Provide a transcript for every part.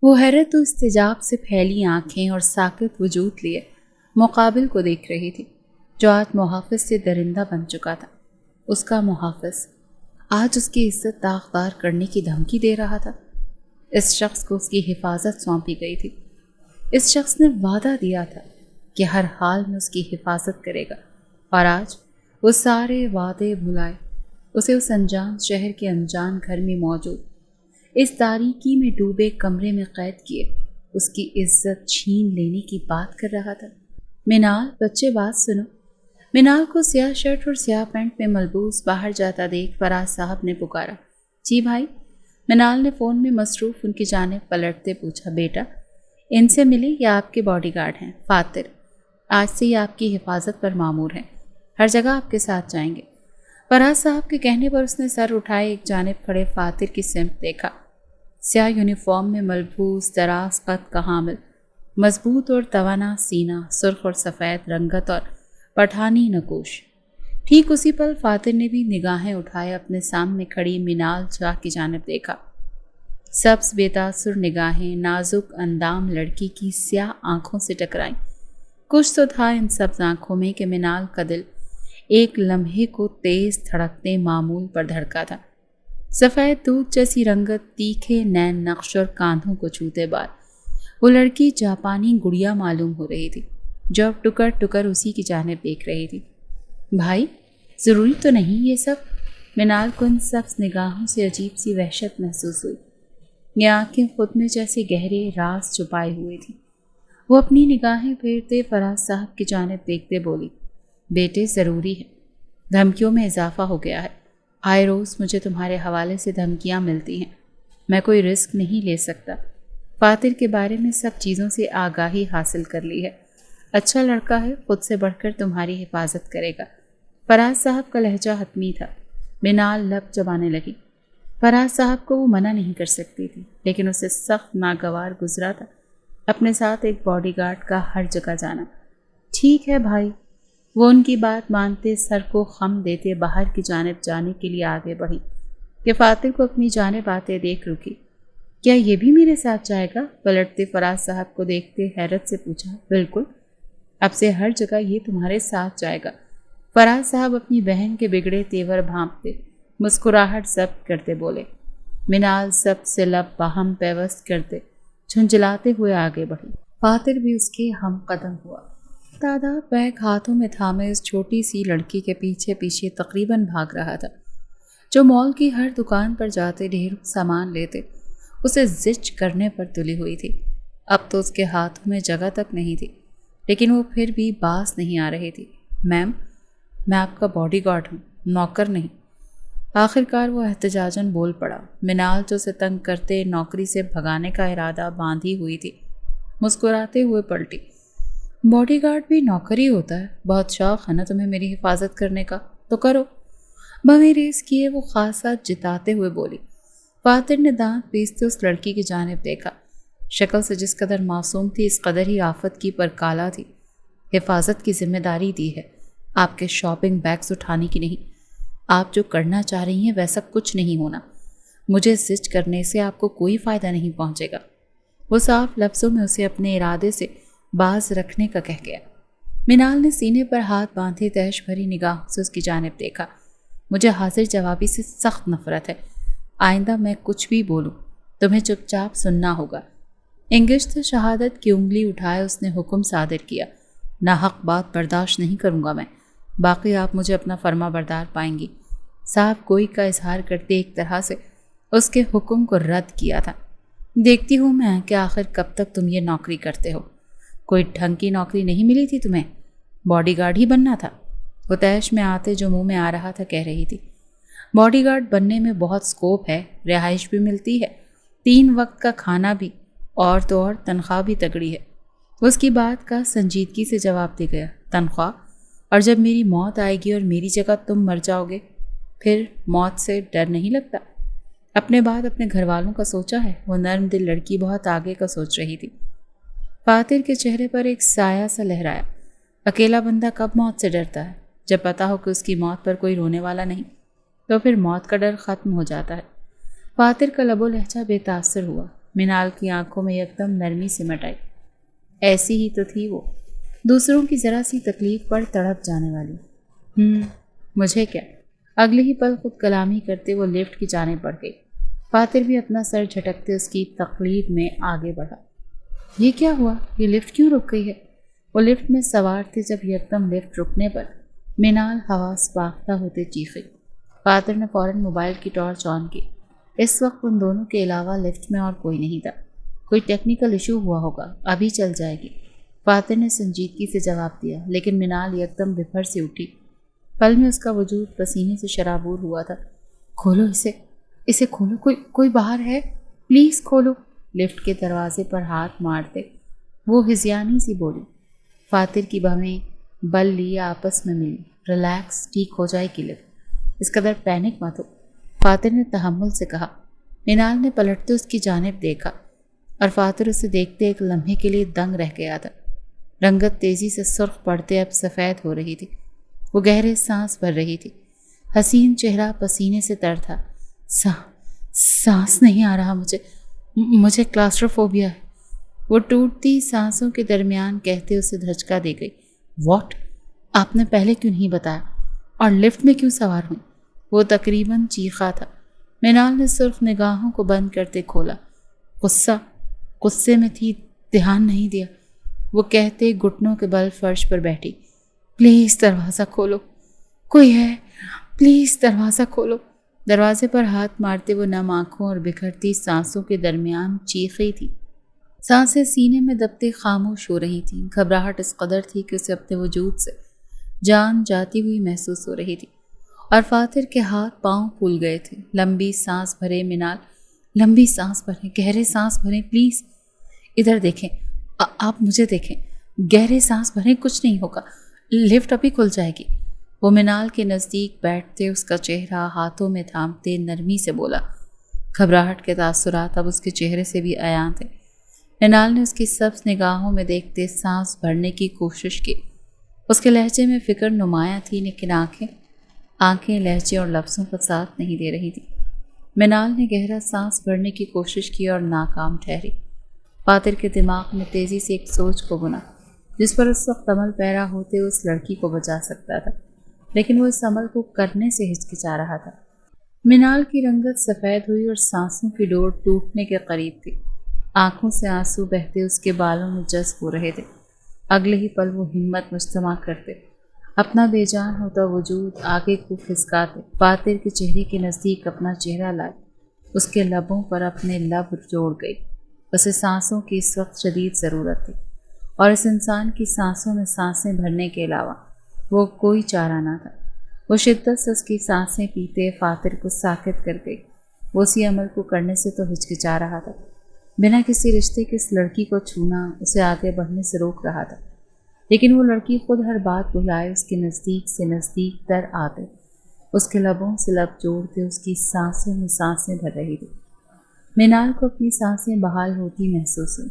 وہ حیرت و استجاب سے پھیلی آنکھیں اور ساکت وجود لیے مقابل کو دیکھ رہی تھی، جو آج محافظ سے درندہ بن چکا تھا۔ اس کا محافظ آج اس کی عزت داغدار کرنے کی دھمکی دے رہا تھا۔ اس شخص کو اس کی حفاظت سونپی گئی تھی۔ اس شخص نے وعدہ دیا تھا کہ ہر حال میں اس کی حفاظت کرے گا، اور آج وہ سارے وعدے بھلائے اسے اس انجان شہر کے انجان گھر میں موجود اس تاریکی میں ڈوبے کمرے میں قید کیے اس کی عزت چھین لینے کی بات کر رہا تھا۔ منال، بچے بات سنو۔ منال کو سیاہ شرٹ اور سیاہ پینٹ میں ملبوس باہر جاتا دیکھ فراز صاحب نے پکارا۔ جی بھائی؟ منال نے فون میں مصروف ان کی جانب پلٹتے پوچھا۔ بیٹا، ان سے ملی یا آپ کے باڈی گارڈ ہیں؟ فاتر، آج سے یہ آپ کی حفاظت پر مامور ہیں، ہر جگہ آپ کے ساتھ جائیں گے۔ فراز صاحب کے کہنے پر اس نے سر اٹھائے ایک جانب کھڑے فاتر کی سمت دیکھا۔ سیاہ یونیفارم میں ملبوس، دراز قد کا حامل، مضبوط اور توانا سینہ، سرخ اور سفید رنگت اور پٹھانی نقوش۔ ٹھیک اسی پل فاتر نے بھی نگاہیں اٹھائے اپنے سامنے کھڑی منال شاہ کی جانب دیکھا۔ سبز بے تاثر نگاہیں نازک اندام لڑکی کی سیاہ آنکھوں سے ٹکرائیں۔ کچھ تو تھا ان سبز آنکھوں میں کہ منال کا دل ایک لمحے کو تیز دھڑکتے معمول پر دھڑکا تھا۔ سفید دودھ جیسی رنگت، تیکھے نین نقش اور کاندھوں کو چھوتے بال، وہ لڑکی جاپانی گڑیا معلوم ہو رہی تھی جو اب ٹکر ٹکر اسی کی جانب دیکھ رہی تھی۔ بھائی، ضروری تو نہیں یہ سب؟ منال کو ان سبز نگاہوں سے عجیب سی وحشت محسوس ہوئی۔ یہ آنکھیں خود میں جیسے گہرے راز چھپائے ہوئے تھیں۔ وہ اپنی نگاہیں پھیرتے فراز صاحب کی جانب دیکھتے بولی، بیٹے ضروری ہے، دھمکیوں میں اضافہ ہو گیا ہے، آئے روز مجھے تمہارے حوالے سے دھمکیاں ملتی ہیں، میں کوئی رسک نہیں لے سکتا۔ فاتر کے بارے میں سب چیزوں سے آگاہی حاصل کر لی ہے، اچھا لڑکا ہے، خود سے بڑھ کر تمہاری حفاظت کرے گا۔ فراز صاحب کا لہجہ حتمی تھا۔ منال لب چبانے لگی۔ فراز صاحب کو وہ منع نہیں کر سکتی تھی، لیکن اسے سخت ناگوار گزرا تھا اپنے ساتھ ایک باڈی گارڈ کا ہر جگہ جانا۔ ٹھیک ہے بھائی، وہ ان کی بات مانتے سر کو خم دیتے باہر کی جانب جانے کے لیے آگے بڑھی کہ فاتر کو اپنی جانب آتے دیکھ رکی۔ کیا یہ بھی میرے ساتھ جائے گا؟ پلٹتے فراز صاحب کو دیکھتے حیرت سے پوچھا۔ بالکل، اب سے ہر جگہ یہ تمہارے ساتھ جائے گا۔ فراز صاحب اپنی بہن کے بگڑے تیور بھانپتے مسکراہٹ ضبط کرتے بولے۔ منال سب سے لب باہم پیوست کرتے جھنجھلاتے ہوئے آگے بڑھی۔ فاتر بھی اس کے ہم قدم ہوا۔ دادا بیگ ہاتھوں میں تھامے اس چھوٹی سی لڑکی کے پیچھے پیچھے تقریباً بھاگ رہا تھا، جو مال کی ہر دکان پر جاتے ڈھیروں سامان لیتے اسے زچ کرنے پر تلی ہوئی تھی۔ اب تو اس کے ہاتھوں میں جگہ تک نہیں تھی، لیکن وہ پھر بھی باز نہیں آ رہی تھی۔ میم، میں آپ کا باڈی گارڈ ہوں، نوکر نہیں۔ آخرکار وہ احتجاجاً بول پڑا۔ منال جو اسے تنگ کرتے نوکری سے بھگانے کا ارادہ باندھی ہوئی تھی، مسکراتے ہوئے پلٹی۔ باڈی گارڈ بھی نوکر ہی ہوتا ہے، بہت شوق ہے نا تمہیں میری حفاظت کرنے کا، تو کرو۔ بھویں ریز کیے وہ خاصا جتاتے ہوئے بولی۔ فاتر نے دانت پیستے اس لڑکی کی جانب دیکھا۔ شکل سے جس قدر معصوم تھی، اس قدر ہی آفت کی پر کالا تھی۔ حفاظت کی ذمہ داری دی ہے، آپ کے شاپنگ بیگز اٹھانے کی نہیں۔ آپ جو کرنا چاہ رہی ہیں ویسا کچھ نہیں ہونا، مجھے زچ کرنے سے آپ کو کوئی فائدہ نہیں پہنچے گا۔ وہ صاف لفظوں میں اسے اپنے ارادے سے باز رکھنے کا کہہ گیا۔ منال نے سینے پر ہاتھ باندھے تیش بھری نگاہوں سے اس کی جانب دیکھا۔ مجھے حاضر جوابی سے سخت نفرت ہے، آئندہ میں کچھ بھی بولوں تمہیں چپ چاپ سننا ہوگا۔ انگشت شہادت کی انگلی اٹھائے اس نے حکم صادر کیا۔ ناحق بات برداشت نہیں کروں گا میں، باقی آپ مجھے اپنا فرما بردار پائیں گی۔ صاحب کوئی کا اظہار کرتے ایک طرح سے اس کے حکم کو رد کیا تھا۔ دیکھتی ہوں میں کہ آخر کب تک تم یہ نوکری کرتے ہو، کوئی ڈھنگ کی نوکری نہیں ملی تھی تمہیں، باڈی گارڈ ہی بننا تھا۔ وہ تیش میں آتے جو منہ میں آ رہا تھا کہہ رہی تھی۔ باڈی گارڈ بننے میں بہت سکوپ ہے، رہائش بھی ملتی ہے، 3 وقت کا کھانا بھی، اور تو اور تنخواہ بھی تگڑی ہے۔ اس کی بات کا سنجیدگی سے جواب دے گیا۔ تنخواہ؟ اور جب میری موت آئے گی اور میری جگہ تم مر جاؤ گے، پھر موت سے ڈر نہیں لگتا؟ اپنے بعد اپنے گھر والوں کا سوچا ہے؟ وہ نرم دل لڑکی بہت آگے کا سوچ رہی تھی۔ فاتر کے چہرے پر ایک سایہ سا لہرایا۔ اکیلا بندہ کب موت سے ڈرتا ہے؟ جب پتا ہو کہ اس کی موت پر کوئی رونے والا نہیں، تو پھر موت کا ڈر ختم ہو جاتا ہے۔ فاتر کا لب و لہجہ بے تاثر ہوا۔ منال کی آنکھوں میں یکدم نرمی سمٹ آئی۔ ایسی ہی تو تھی وہ، دوسروں کی ذرا سی تکلیف پر تڑپ جانے والی۔ مجھے کیا؟ اگلے ہی پل خود کلامی کرتے وہ لفٹ کی جانب بڑھ گئی۔ فاتر بھی اپنا سر جھٹکتے اس کی تقلید میں آگے بڑھا۔ یہ کیا ہوا؟ یہ لفٹ کیوں رک گئی ہے؟ وہ لفٹ میں سوار تھے جب یکدم لفٹ رکنے پر منال حواس باختہ ہوتے چیخی۔ فاتر نے فوراً موبائل کی ٹارچ آن کی۔ اس وقت ان دونوں کے علاوہ لفٹ میں اور کوئی نہیں تھا۔ کوئی ٹیکنیکل ایشو ہوا ہوگا، ابھی چل جائے گی، فاتر نے سنجیدگی سے جواب دیا، لیکن منال یکدم بفر سے اٹھی۔ پل میں اس کا وجود پسینے سے شرابور ہوا تھا۔ کھولو اسے کھولو، کوئی باہر ہے، پلیز کھولو، لفٹ کے دروازے پر ہاتھ مارتے وہ ہزیانی سی بولی۔ فاتر کی بھویں بل لیے آپس میں ملی۔ ریلیکس، ٹھیک ہو جائے گی لفٹ، اس قدر پینک مت ہو، فاتر نے تحمل سے کہا۔ منال نے پلٹتے اس کی جانب دیکھا اور فاتر اسے دیکھتے ایک لمحے کے لیے دنگ رہ گیا تھا۔ رنگت تیزی سے سرخ پڑتے اب سفید ہو رہی تھی۔ وہ گہرے سانس بھر رہی تھی۔ حسین چہرہ پسینے سے تر تھا۔ سانس نہیں آ رہا مجھے کلاسٹروفوبیا ہے، وہ ٹوٹتی سانسوں کے درمیان کہتے اسے دھچکا دے گئی۔ واٹ؟ آپ نے پہلے کیوں نہیں بتایا؟ اور لفٹ میں کیوں سوار ہوئی؟ وہ تقریباً چیخا تھا۔ منال نے صرف نگاہوں کو بند کرتے کھولا۔ غصے میں تھی، دھیان نہیں دیا، وہ کہتے گھٹنوں کے بل فرش پر بیٹھی۔ پلیز دروازہ کھولو، کوئی ہے، پلیز دروازہ کھولو۔ دروازے پر ہاتھ مارتے وہ نم آنکھوں اور بکھرتی سانسوں کے درمیان چیخی تھی۔ سانسیں سینے میں دبتے خاموش ہو رہی تھیں۔ گھبراہٹ اس قدر تھی کہ اسے اپنے وجود سے جان جاتی ہوئی محسوس ہو رہی تھی، اور فاتر کے ہاتھ پاؤں پھول گئے تھے۔ لمبی سانس بھرے منال، لمبی سانس بھریں، گہرے سانس بھریں، پلیز ادھر دیکھیں، آپ مجھے دیکھیں، گہرے سانس بھریں، کچھ نہیں ہوگا، لفٹ ابھی کھل جائے گی۔ وہ منال کے نزدیک بیٹھتے اس کا چہرہ ہاتھوں میں تھامتے نرمی سے بولا۔ گھبراہٹ کے تاثرات اب اس کے چہرے سے بھی عیاں تھے۔ منال نے اس کی سبز نگاہوں میں دیکھتے سانس بھرنے کی کوشش کی۔ اس کے لہجے میں فکر نمایاں تھی، لیکن آنکھیں لہجے اور لفظوں کا ساتھ نہیں دے رہی تھی۔ منال نے گہرا سانس بھرنے کی کوشش کی اور ناکام ٹھہری۔ فاتر کے دماغ میں تیزی سے ایک سوچ کو بنا جس پر اس وقت عمل پیرا ہوتے اس لڑکی کو بچا سکتا تھا، لیکن وہ اس عمل کو کرنے سے ہچکچا رہا تھا۔ منال کی رنگت سفید ہوئی اور سانسوں کی ڈور ٹوٹنے کے قریب تھی۔ آنکھوں سے آنسو بہتے اس کے بالوں میں جذب ہو رہے تھے۔ اگلے ہی پل وہ ہمت مجتمع کرتے، اپنا بے جان ہوتا وجود آگے کو کھسکاتے فاتر کے چہرے کے نزدیک اپنا چہرہ لائے، اس کے لبوں پر اپنے لب جوڑ گئی۔ اسے سانسوں کی اس وقت شدید ضرورت تھی، اور اس انسان کی سانسوں میں سانسیں بھرنے کے علاوہ وہ کوئی چارہ نہ تھا۔ وہ شدت سے اس کی سانسیں پیتے فاتر کو ساکت کر گئی۔ وہ اسی عمل کو کرنے سے تو ہچکچا رہا تھا، بنا کسی رشتے کے اس لڑکی کو چھونا اسے آگے بڑھنے سے روک رہا تھا، لیکن وہ لڑکی خود ہر بات بھلائے اس کے نزدیک سے نزدیک تر آتے، اس کے لبوں سے لب جوڑتے اس کی سانسوں میں سانسیں بھر رہی تھی۔ منال کو اپنی سانسیں بحال ہوتی محسوس ہوئی۔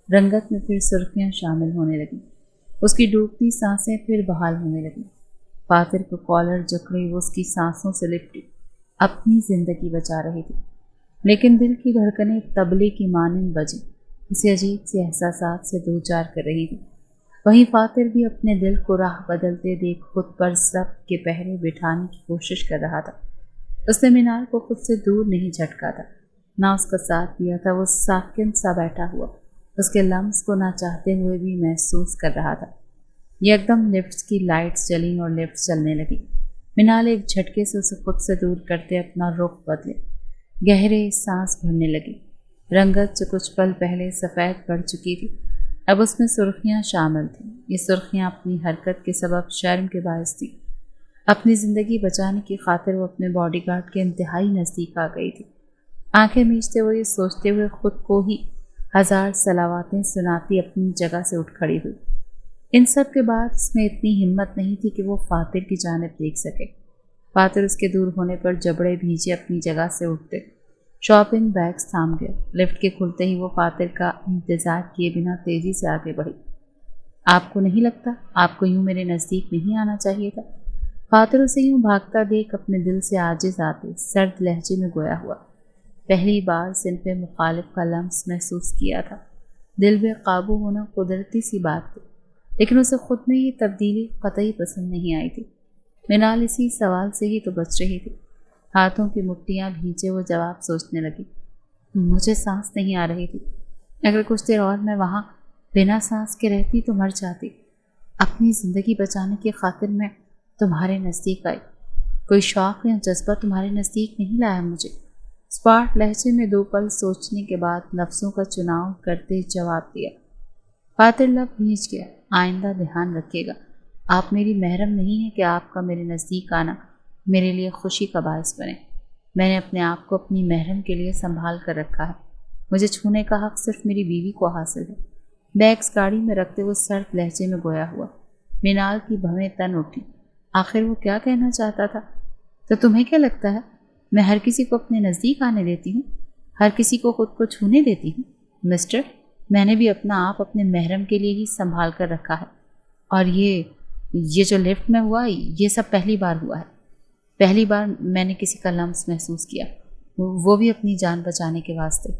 رنگت میں پھر سرخیاں شامل ہونے لگیں، اس کی ڈوبتی سانسیں پھر بحال ہونے لگیں۔ فاتر کو کالر جکڑے وہ اس کی سانسوں سے لپٹی، اپنی زندگی بچا رہی تھی، لیکن دل کی دھڑکنیں تبلے کی مانند بجیں، اسے عجیب سے احساسات سے دوچار کر رہی تھی۔ وہیں فاتر بھی اپنے دل کو راہ بدلتے دیکھ خود پر ضبط کے پہرے بٹھانے کی کوشش کر رہا تھا۔ اس نے منال کو خود سے دور نہیں جھٹکا تھا، نہ اس کا ساتھ دیا تھا۔ وہ ساکن سا بیٹھا ہوا اس کے لمس کو نہ چاہتے ہوئے بھی محسوس کر رہا تھا۔ یکدم لفٹس کی لائٹس جلیں اور لفٹ چلنے لگی۔ منال ایک جھٹکے سے اسے خود سے دور کرتے اپنا رخ بدلے، گہرے سانس بھرنے لگی۔ رنگت جو کچھ پل پہلے سفید پڑ چکی تھی، اب اس میں سرخیاں شامل تھیں۔ یہ سرخیاں اپنی حرکت کے سبب شرم کے باعث تھی۔ اپنی زندگی بچانے کی خاطر وہ اپنے باڈی گارڈ کے انتہائی نزدیک آ گئی تھی۔ آنکھیں میچتے ہوئے یہ سوچتے ہوئے خود کو ہی ہزار صلواتیں سناتی اپنی جگہ سے اٹھ کھڑی ہوئی۔ ان سب کے بعد اس میں اتنی ہمت نہیں تھی کہ وہ فاتر کی جانب دیکھ سکے۔ فاتر اس کے دور ہونے پر جبڑے بھیجے اپنی جگہ سے اٹھتے، شاپنگ بیگز تھام گئے۔ لفٹ کے کھلتے ہی وہ فاتر کا انتظار کیے بنا تیزی سے آگے بڑھی۔ آپ کو نہیں لگتا آپ کو یوں میرے نزدیک نہیں آنا چاہیے تھا؟ فاتر اسے یوں بھاگتا دیکھ اپنے دل سے عاجز آتے سرد لہجے میں گویا ہوا۔ پہلی بار صنف مخالف کا لمس محسوس کیا تھا۔ دل بے قابو ہونا قدرتی سی بات تھی، لیکن اسے خود میں یہ تبدیلی قطعی پسند نہیں آئی تھی۔ منال اسی سوال سے ہی تو بچ رہی تھی۔ ہاتھوں کی مٹھیاں بھیجے وہ جواب سوچنے لگی۔ مجھے سانس نہیں آ رہی تھی۔ اگر کچھ دیر اور میں وہاں بنا سانس کے رہتی تو مر جاتی۔ اپنی زندگی بچانے کی خاطر میں تمہارے نزدیک آئی۔ کوئی شوق یا جذبہ تمہارے نزدیک نہیں لایا مجھے۔ اسپاٹ لہجے میں 2 پل سوچنے کے بعد لفظوں کا چناؤ کرتے جواب دیا۔ فاتر لب بھیج گیا۔ آئندہ دھیان رکھیے گا۔ آپ میری محرم نہیں ہے کہ آپ کا میرے نزدیک آنا میرے لیے خوشی کا باعث بنے۔ میں نے اپنے آپ کو اپنی محرم کے لیے سنبھال کر رکھا ہے۔ مجھے چھونے کا حق صرف میری بیوی کو حاصل ہے۔ بیگز گاڑی میں رکھتے وہ سرد لہجے میں گویا ہوا۔ منال کی بھویں تن اٹھی۔ آخر وہ کیا کہنا چاہتا تھا؟ تو تمہیں کیا لگتا ہے میں ہر کسی کو اپنے نزدیک آنے دیتی ہوں؟ ہر کسی کو خود کو چھونے دیتی ہوں؟ مسٹر، میں نے بھی اپنا آپ اپنے محرم کے لیے ہی سنبھال کر رکھا ہے۔ اور یہ جو لفٹ میں ہوا یہ سب پہلی بار ہوا ہے۔ پہلی بار میں نے کسی کا لمس محسوس کیا، وہ بھی اپنی جان بچانے کے واسطے۔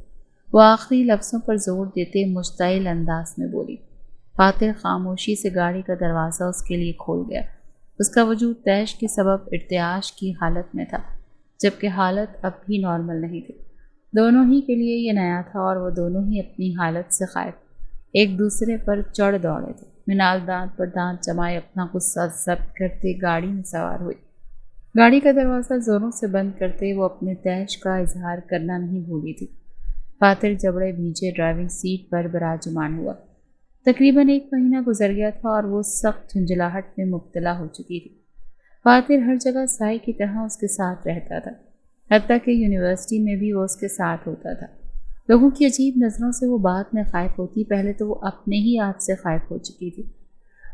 وہ آخری لفظوں پر زور دیتے مشتعل انداز میں بولی۔ فاتر خاموشی سے گاڑی کا دروازہ اس کے لیے کھول گیا۔ اس کا وجود تیش کے سبب ارتعاش کی حالت میں تھا، جبکہ حالت اب بھی نارمل نہیں تھی۔ دونوں ہی کے لیے یہ نیا تھا اور وہ دونوں ہی اپنی حالت سے خائف ایک دوسرے پر چڑھ دوڑے تھے۔ منال دانت پر دانت جمائے اپنا غصہ ضبط کرتے گاڑی میں سوار ہوئی۔ گاڑی کا دروازہ زوروں سے بند کرتے وہ اپنے تیش کا اظہار کرنا نہیں بھولی تھی۔ فاتر جبڑے بھیجے ڈرائیونگ سیٹ پر براجمان ہوا۔ تقریباً 1 مہینہ گزر گیا تھا اور وہ سخت جھنجھلاہٹ میں مبتلا ہو چکی تھی۔ فاتر ہر جگہ سائے کی طرح اس کے ساتھ رہتا تھا، حتیٰ کہ یونیورسٹی میں بھی وہ اس کے ساتھ ہوتا تھا۔ لوگوں کی عجیب نظروں سے وہ بعد میں خائف ہوتی، پہلے تو وہ اپنے ہی آپ سے خائف ہو چکی تھی۔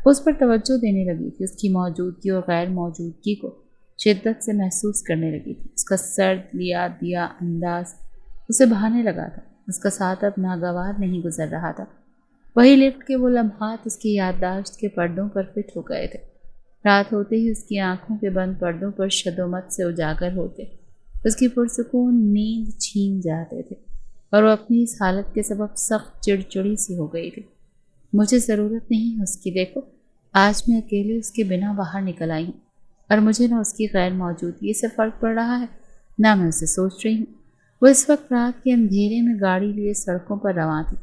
وہ اس پر توجہ دینے لگی تھی، اس کی موجودگی اور غیر موجودگی کو شدت سے محسوس کرنے لگی تھی۔ اس کا سرد لیا دیا انداز اسے بھانے لگا تھا۔ اس کا ساتھ اب ناگوار نہیں گزر رہا تھا۔ وہی لفٹ کے وہ لمحات اس کی یادداشت کے پردوں پر فٹ ہو گئے تھے۔ رات ہوتے ہی اس کی آنکھوں کے بند پردوں پر شدومت سے اجاگر ہوتے، اس کی پرسکون نیند چھین جاتے تھے اور وہ اپنی اس حالت کے سبب سخت چڑچڑی سی ہو گئی تھی۔ مجھے ضرورت نہیں اس کی، دیکھو آج میں اکیلے اس کے بنا باہر نکل آئی ہوں اور مجھے نہ اس کی غیر موجودگی سے فرق پڑ رہا ہے نہ میں اسے سوچ رہی ہوں۔ وہ اس وقت رات کے اندھیرے میں گاڑی لیے سڑکوں پر رواں تھی،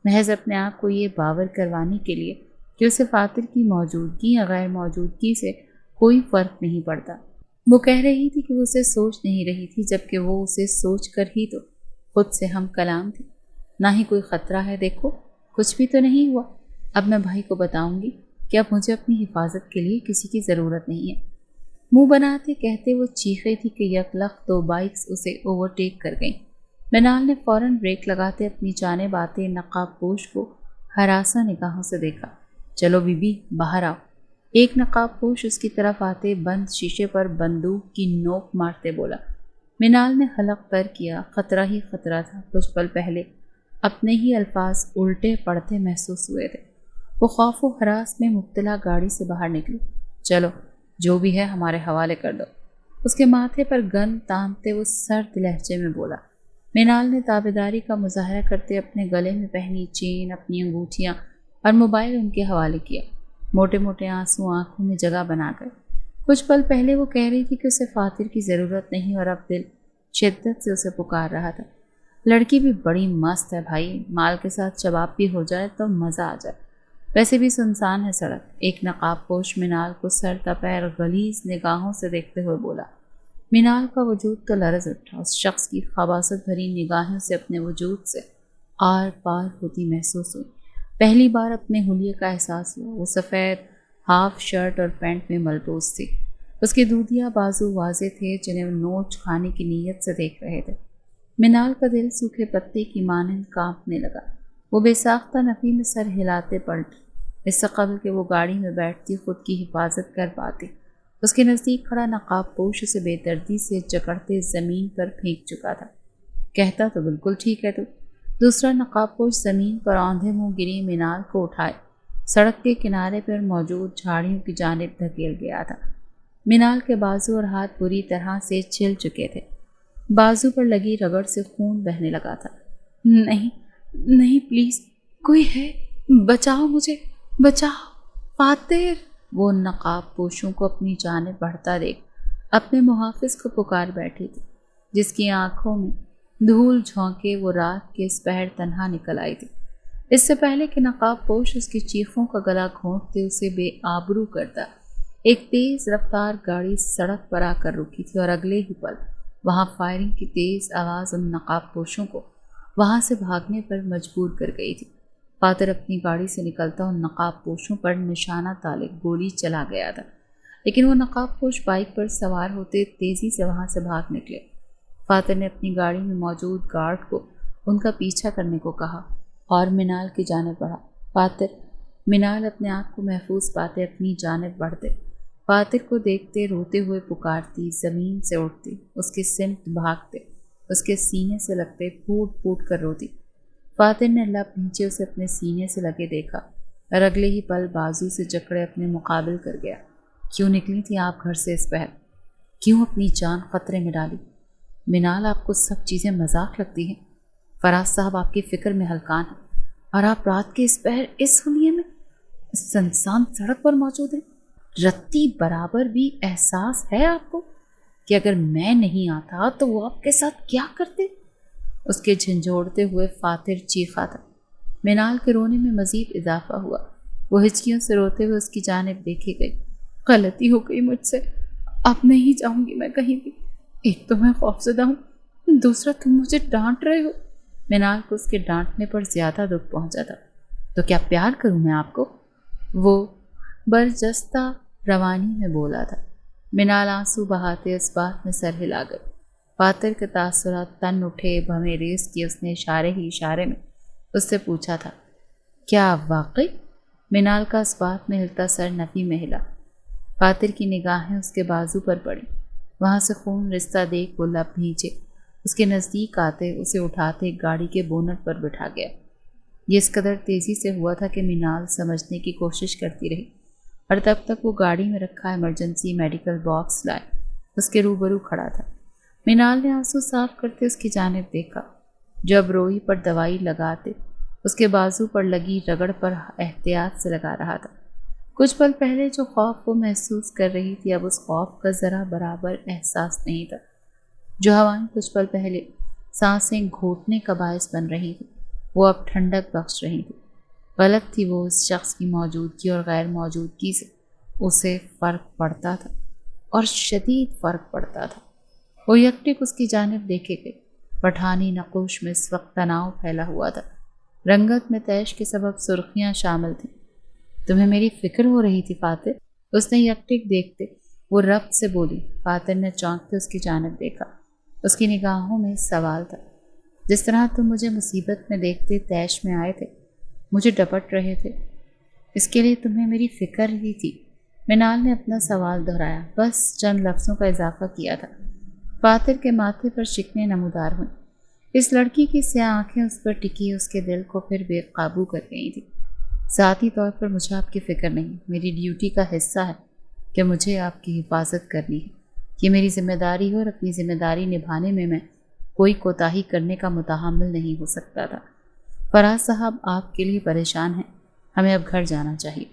محض اپنے آپ کو یہ باور کروانے کے لیے کہ اسے فاتر کی موجودگی یا غیر موجودگی سے کوئی فرق نہیں پڑتا۔ وہ کہہ رہی تھی کہ وہ اسے سوچ نہیں رہی تھی، جبکہ وہ اسے سوچ کر ہی تو خود سے ہم کلام تھی۔ نہ ہی کوئی خطرہ ہے، دیکھو کچھ بھی تو نہیں ہوا۔ اب میں بھائی کو بتاؤں گی کہ اب مجھے اپنی حفاظت کے لیے کسی کی ضرورت نہیں ہے۔ منہ بناتے کہتے وہ چیخے تھی کہ یکلخت 2 بائکس اسے اوورٹیک کر گئیں۔ منال نے فوراً بریک لگاتے اپنی جانب آتے نقاب پوش کو ہراساں نگاہوں سے دیکھا۔ چلو بی بی باہر آؤ۔ ایک نقاب پوش اس کی طرف آتے بند شیشے پر بندوق کی نوک مارتے بولا۔ منال نے حلق پر کیا۔ خطرہ ہی خطرہ تھا۔ کچھ پل پہلے اپنے ہی الفاظ الٹے پڑتے محسوس ہوئے تھے۔ وہ خوف و ہراس میں مبتلا گاڑی سے باہر نکلی۔ چلو جو بھی ہے ہمارے حوالے کر دو۔ اس کے ماتھے پر گن تانتے وہ سرد لہجے میں بولا۔ منال نے تابعداری کا مظاہرہ کرتے اپنے گلے میں پہنی چین، اپنی انگوٹھیاں اور موبائل ان کے حوالے کیا۔ موٹے موٹے آنسو آنکھوں میں جگہ بنا گئے۔ کچھ پل پہلے وہ کہہ رہی تھی کہ اسے فاتر کی ضرورت نہیں اور اب دل شدت سے اسے پکار رہا تھا۔ لڑکی بھی بڑی مست ہے بھائی، مال کے ساتھ شباب بھی ہو جائے تو مزہ آ جائے۔ ویسے بھی سنسان ہے سڑک۔ ایک نقاب پوش منال کو سر تپیر غلیظ نگاہوں سے دیکھتے ہوئے بولا۔ منال کا وجود تو لرز اٹھا۔ اس شخص کی خباثت بھری نگاہیں سے اپنے وجود سے آر پار ہوتی محسوس ہوئی۔ پہلی بار اپنے حلیے کا احساس ہوا۔ وہ سفید ہاف شرٹ اور پینٹ میں ملبوس تھی۔ اس کے دودھیا بازو واضح تھے جنہیں وہ نوچ کھانے کی نیت سے دیکھ رہے تھے۔ منال کا دل سوکھے پتے کی مانند کانپنے لگا۔ وہ بے ساختہ نفی میں سر ہلاتے پلٹ، اس سے قبل کہ وہ گاڑی میں بیٹھتی خود کی حفاظت کر پاتی۔ اس کے نزدیک کھڑا نقاب پوش اسے بے دردی سے جکڑتے زمین پر پھینک چکا تھا۔ کہتا تو بالکل ٹھیک ہے تو۔ دوسرا نقاب پوش زمین پر اوندھے منہ گری منال کو اٹھائے سڑک کے کنارے پر موجود جھاڑیوں کی جانب دھکیل گیا تھا۔ منال کے بازو اور ہاتھ بری طرح سے چھل چکے تھے۔ بازو پر لگی رگڑ سے خون بہنے لگا تھا۔ نہیں نہیں پلیز، کوئی ہے، بچاؤ مجھے، بچاؤ فاتر۔ وہ نقاب پوشوں کو اپنی جانب بڑھتا دیکھ اپنے محافظ کو پکار بیٹھی تھی، جس کی آنکھوں میں دھول جھونکے وہ رات کے اس پہر تنہا نکل آئی تھی۔ اس سے پہلے کہ نقاب پوش اس کی چیخوں کا گلا گھونٹتے اسے بے آبرو کرتا، ایک تیز رفتار گاڑی سڑک پر آ کر رکی تھی اور اگلے ہی پل وہاں فائرنگ کی تیز آواز ان نقاب پوشوں کو وہاں سے بھاگنے پر مجبور کر گئی تھی۔ فاتر اپنی گاڑی سے نکلتا ان نقاب پوشوں پر نشانہ تالے گولی چلا گیا تھا، لیکن وہ نقاب پوش بائک پر سوار ہوتے تیزی سے وہاں سے بھاگ نکلے۔ فاتر نے اپنی گاڑی میں موجود گارڈ کو ان کا پیچھا کرنے کو کہا اور منال کی جانب بڑھا۔ فاتر، منال اپنے آپ کو محفوظ پاتے اپنی جانب بڑھتے، فاتر کو دیکھتے روتے ہوئے پکارتی، زمین سے اٹھتی، اس کی سمت بھاگتے، اس کے سینے سے لگتے پھوٹ پھوٹ کر روتی۔ فاتر نے لب نیچے اسے اپنے سینے سے لگے دیکھا اور اگلے ہی پل بازو سے جکڑے اپنے مقابل کر گیا۔ کیوں نکلی تھی آپ گھر سے اس پہر؟ کیوں اپنی جان خطرے میں ڈالی؟ منال، آپ کو سب چیزیں مذاق لگتی ہیں۔ فراز صاحب آپ کی فکر میں ہلکان ہیں اور آپ رات کے اس پہر اس حلیے میں سنسان سڑک پر موجود ہیں۔ رتی برابر بھی احساس ہے آپ کو کہ اگر میں نہیں آتا تو وہ آپ کے ساتھ کیا کرتے؟ اس کے جھنجھوڑتے ہوئے فاتر چیخا تھا۔ منال کے رونے میں مزید اضافہ ہوا، وہ ہچکیوں سے روتے ہوئے اس کی جانب دیکھی گئی۔ غلطی ہو گئی مجھ سے، اب نہیں جاؤں گی میں کہیں بھی۔ ایک تو میں خوفزدہ ہوں، دوسرا تم مجھے ڈانٹ رہے ہو۔ منال کو اس کے ڈانٹنے پر زیادہ دکھ پہنچا تھا۔ تو کیا پیار کروں میں آپ کو؟ وہ برجستہ روانی میں بولا تھا۔ منال آنسو بہاتے اس بات میں سر ہلا گئی۔ فاتر کے تاثرات تن اٹھے، بھویں ریس کی اس نے اشارے ہی اشارے میں اس سے پوچھا تھا، کیا واقعی؟ منال کا اس بات میں ہلتا سر نفی میں ہلا۔ فاتر کی نگاہیں اس کے بازو پر پڑی، وہاں سے خون رشتہ دیکھ وہ لب بھیجے اس کے نزدیک آتے اسے اٹھاتے گاڑی کے بونٹ پر بٹھا گیا۔ یہ اس قدر تیزی سے ہوا تھا کہ منال سمجھنے کی کوشش کرتی رہی، اور تب تک وہ گاڑی میں رکھا ایمرجنسی میڈیکل باکس لائے اس کے روبرو کھڑا تھا۔ منال نے آنسو صاف کرتے اس کی جانب دیکھا، جب روئی پر دوائی لگاتے اس کے بازو پر لگی رگڑ پر احتیاط سے لگا رہا تھا۔ کچھ پل پہلے جو خوف وہ محسوس کر رہی تھی اب اس خوف کا ذرا برابر احساس نہیں تھا۔ جو ہوائیں کچھ پل پہلے سانسیں گھوٹنے کا باعث بن رہی تھی وہ اب ٹھنڈک بخش رہی تھی۔ غلط تھی وہ اس شخص کی موجودگی اور غیر موجودگی سے اسے فرق پڑتا تھا، اور شدید فرق پڑتا تھا۔ وہ یکٹک اس کی جانب دیکھے گئے۔ پٹھانی نقوش میں اس وقت تناؤ پھیلا ہوا تھا، رنگت میں تیش کے سبب سرخیاں شامل تھیں۔ تمہیں میری فکر ہو رہی تھی فاتر؟ اس نے یکٹک دیکھتے وہ ربط سے بولی۔ فاتر نے چونکتے اس کی جانب دیکھا، اس کی نگاہوں میں سوال تھا۔ جس طرح تم مجھے مصیبت میں دیکھتے تیش میں آئے تھے، مجھے ڈپٹ رہے تھے، اس کے لیے تمہیں میری فکر ہی تھی؟ منال نے اپنا سوال دہرایا، بس چند لفظوں کا اضافہ کیا تھا۔ فاتر کے ماتھے پر شکنیں نمودار ہوئیں۔ اس لڑکی کی سیاہ آنکھیں اس پر ٹکی اس کے دل کو پھر بے قابو کر گئی تھی۔ ذاتی طور پر مجھے آپ کی فکر نہیں، میری ڈیوٹی کا حصہ ہے کہ مجھے آپ کی حفاظت کرنی ہے، یہ میری ذمہ داری ہے، اور اپنی ذمہ داری نبھانے میں کوئی کوتاہی کرنے کا متحمل نہیں ہو سکتا تھا۔ فراز صاحب آپ کے لیے پریشان ہیں، ہمیں اب گھر جانا چاہیے،